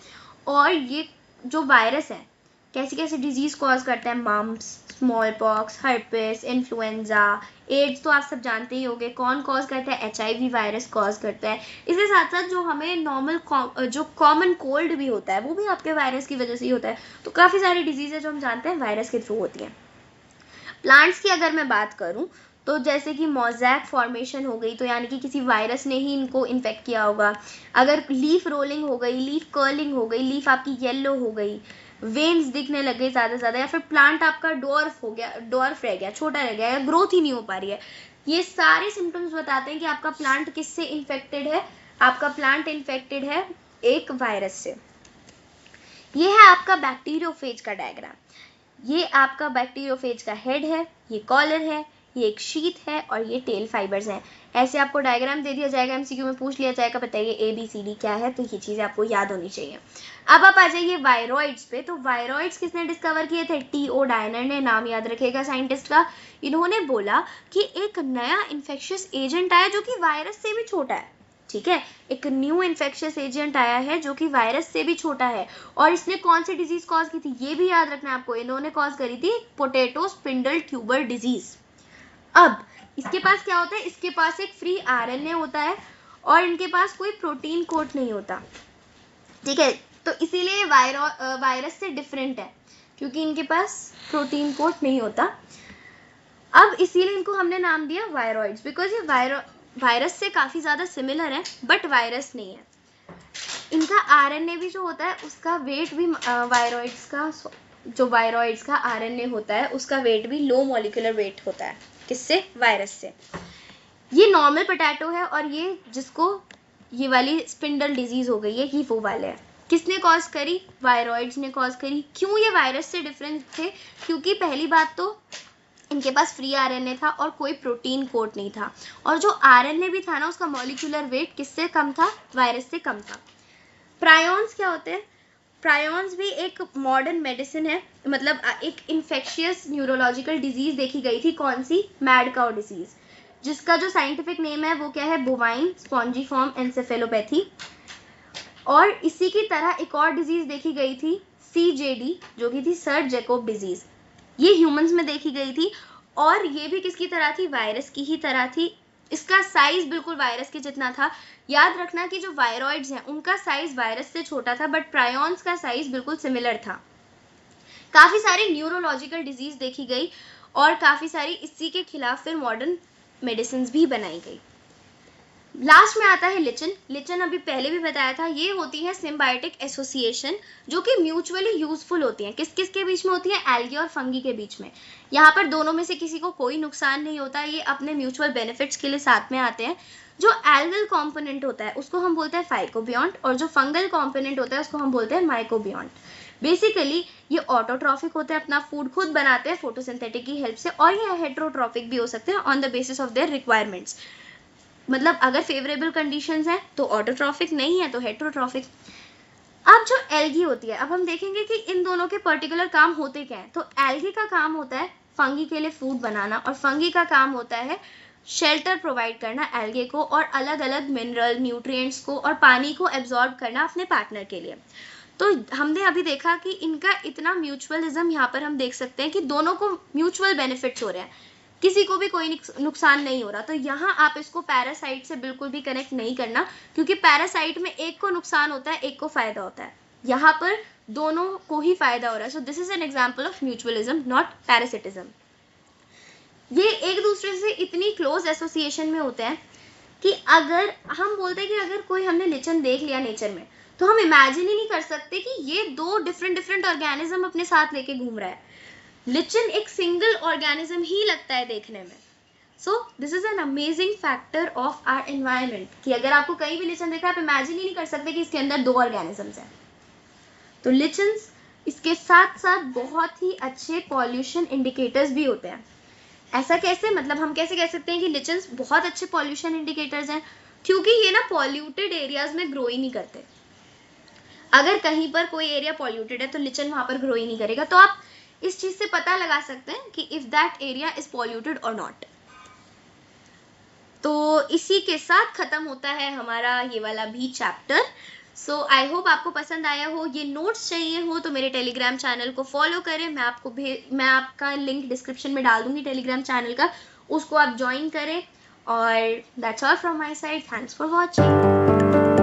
और ये जो वायरस है कैसी कैसी डिजीज कॉज करता है? Mumps, small pox, herpes, influenza, AIDS तो आप सब जानते ही होंगे। कौन कॉज करता है? HIV वायरस कॉज करता है। इसके साथ साथ जो हमें नॉर्मल जो कॉमन कोल्ड भी होता है, वो भी आपके वायरस की वजह से ही होता है। तो काफ़ी सारी डिजीज है जो हम जानते हैं वायरस के थ्रू होती हैं। प्लांट्स की अगर मैं बात करूँ तो जैसे कि मोज़ैक फॉर्मेशन हो गई, तो यानी कि किसी वायरस ने ही इनको इन्फेक्ट किया होगा। अगर लीफ रोलिंग हो गई, लीफ कर्लिंग हो गई, लीफ आपकी येलो हो गई, वेन्स दिखने लग गई ज़्यादा से ज़्यादा, या फिर प्लांट आपका डॉर्फ हो गया, डॉर्फ रह गया, छोटा रह गया, या ग्रोथ ही नहीं हो पा रही है, ये सारे सिम्टम्स बताते हैं कि आपका प्लांट किससे इन्फेक्टेड है। आपका प्लांट इन्फेक्टेड है एक वायरस से। ये है आपका बैक्टीरियोफेज का डायग्राम। ये आपका बैक्टीरियोफेज का हेड है, ये कॉलर है, ये एक शीथ है और ये टेल फाइबर्स हैं। ऐसे आपको डायग्राम दे दिया जाएगा, एमसीक्यू में पूछ लिया जाएगा, बताइए ABCD क्या है, तो ये चीज़ें आपको याद होनी चाहिए। अब आप आ जाइए वायरॉइड्स पे। तो वायरॉइड्स किसने डिस्कवर किए थे? T.O. डायनर ने। नाम याद रखिएगा साइंटिस्ट का। इन्होंने बोला कि एक नया इन्फेक्शियस एजेंट आया जो कि वायरस से भी छोटा है। ठीक है, एक न्यू इन्फेक्शियस एजेंट आया है जो कि वायरस से भी छोटा है। और इसने कौन सी डिजीज कॉज की थी, ये भी याद रखना है आपको। इन्होंने कॉज करी थी पोटैटो स्पिंडल ट्यूबर डिजीज। अब इसके पास क्या होता है? इसके पास एक फ्री RNA होता है और इनके पास कोई प्रोटीन कोट नहीं होता। ठीक है, तो इसीलिए वायरस से डिफरेंट है, क्योंकि इनके पास प्रोटीन कोट नहीं होता। अब इसीलिए इनको हमने नाम दिया वायरॉइड्स, बिकॉज ये वायरस से काफ़ी ज़्यादा सिमिलर है बट वायरस नहीं है। इनका RNA भी जो होता है उसका वेट भी वायरॉइड्स का RNA होता है उसका वेट भी लो मॉलिक्यूलर वेट होता है। किससे? वायरस से। ये नॉर्मल पोटैटो है और ये जिसको ये वाली स्पिंडल डिजीज हो गई है, ये वो वाले है। किसने कॉज करी? वायरॉइड्स ने कॉज करी। क्यों ये वायरस से डिफरेंट थे? क्योंकि पहली बात तो इनके पास फ्री RNA था और कोई प्रोटीन कोट नहीं था, और जो RNA भी था ना उसका मॉलिक्यूलर वेट किससे कम था? वायरस से कम था। प्रायोन्स क्या होते हैं? प्रायोन्स भी एक मॉडर्न मेडिसिन है, मतलब एक इन्फेक्शियस न्यूरोलॉजिकल डिजीज देखी गई थी। कौन सी? मैड काउ डिजीज, जिसका जो साइंटिफिक नेम है वो क्या है? Bovine spongiform encephalopathy. और इसी की तरह एक और डिजीज देखी गई थी CJD, जो कि थी सर जैकोब डिजीज। ये ह्यूमंस में देखी गई थी और ये भी किसकी तरह थी? वायरस की ही तरह थी। इसका साइज बिल्कुल वायरस के जितना था। याद रखना कि जो वायरॉइड्स हैं उनका साइज वायरस से छोटा था बट प्रायोन्स का साइज बिल्कुल सिमिलर था। काफी सारी न्यूरोलॉजिकल डिजीज देखी गई और काफी सारी इसी के खिलाफ फिर मॉडर्न मेडिसिन भी बनाई गई। लास्ट में आता है लिचन। लिचन अभी पहले भी बताया था, ये होती है सिम्बायोटिक एसोसिएशन जो कि म्यूचुअली यूजफुल होती हैं। किस किस के बीच में होती है? एल्गी और फंगी के बीच में। यहाँ पर दोनों में से किसी को कोई नुकसान नहीं होता, ये अपने म्यूचुअल बेनिफिट्स के लिए साथ में आते हैं। जो एल्गल कॉम्पोनेंट होता है उसको हम बोलते हैं फाइकोबियॉन्ट और जो फंगल कॉम्पोनेंट होता है उसको हम बोलते हैं माइकोबियॉन्ट। बेसिकली ये ऑटोट्रॉफिक होते हैं, अपना फूड खुद बनाते हैं फोटोसिंथेटिक की हेल्प से, और ये हेट्रोट्रॉफिक भी हो सकते हैं on the basis of there requirements. मतलब अगर फेवरेबल कंडीशंस हैं तो ऑटोट्रॉफिक, नहीं है तो हेट्रोट्रॉफिक। अब जो एल्गी होती है, अब हम देखेंगे कि इन दोनों के पर्टिकुलर काम होते क्या हैं। तो एल्गी का काम होता है फंगी के लिए फूड बनाना और फंगी का काम होता है शेल्टर प्रोवाइड करना एल्गे को और अलग अलग मिनरल न्यूट्रिएंट्स को और पानी को एब्जॉर्ब करना अपने पार्टनर के लिए। तो हमने अभी देखा कि इनका इतना म्यूचुअलिज्म यहाँ पर हम देख सकते हैं कि दोनों को म्यूचुअल बेनिफिट्स हो रहे हैं, किसी को भी कोई नुकसान नहीं हो रहा। तो यहाँ आप इसको पैरासाइट से बिल्कुल भी कनेक्ट नहीं करना, क्योंकि पैरासाइट में एक को नुकसान होता है एक को फायदा होता है, यहाँ पर दोनों को ही फायदा हो रहा है। सो this is an example of mutualism not parasitism. ये एक दूसरे से इतनी क्लोज एसोसिएशन में होते हैं कि अगर हम बोलते हैं कि अगर कोई हमने लिचन देख लिया नेचर में तो हम इमेजिन ही नहीं कर सकते कि ये दो डिफरेंट ऑर्गेनिज्म अपने साथ लेके घूम रहा है। लिचन एक सिंगल ऑर्गेनिज्म ही लगता है देखने में। So this is an amazing factor of our environment कि अगर आपको कहीं भी लिचन देखा आप इमेजिन ही नहीं कर सकते कि इसके अंदर दो ऑर्गेनिजम्स हैं। तो लिचन्स इसके साथ साथ बहुत ही अच्छे पॉल्यूशन इंडिकेटर्स भी होते हैं। ऐसा कैसे? मतलब हम कैसे कह सकते हैं कि लिचन्स बहुत अच्छे पॉल्यूशन इंडिकेटर्स हैं? क्योंकि ये ना पॉल्यूटेड एरियाज में ग्रो ही नहीं करते। अगर कहीं पर कोई एरिया पॉल्यूटेड है तो लिचन वहां पर ग्रो ही नहीं करेगा। तो आप इस चीज से पता लगा सकते हैं कि if that area is polluted और नॉट। तो इसी के साथ खत्म होता है हमारा ये वाला भी चैप्टर। सो आई होप आपको पसंद आया हो। ये नोट्स चाहिए हो तो मेरे टेलीग्राम चैनल को फॉलो करें। मैं आपका लिंक डिस्क्रिप्शन में डाल दूंगी टेलीग्राम चैनल का, उसको आप ज्वाइन करें। और that's all from my side. Thanks for watching.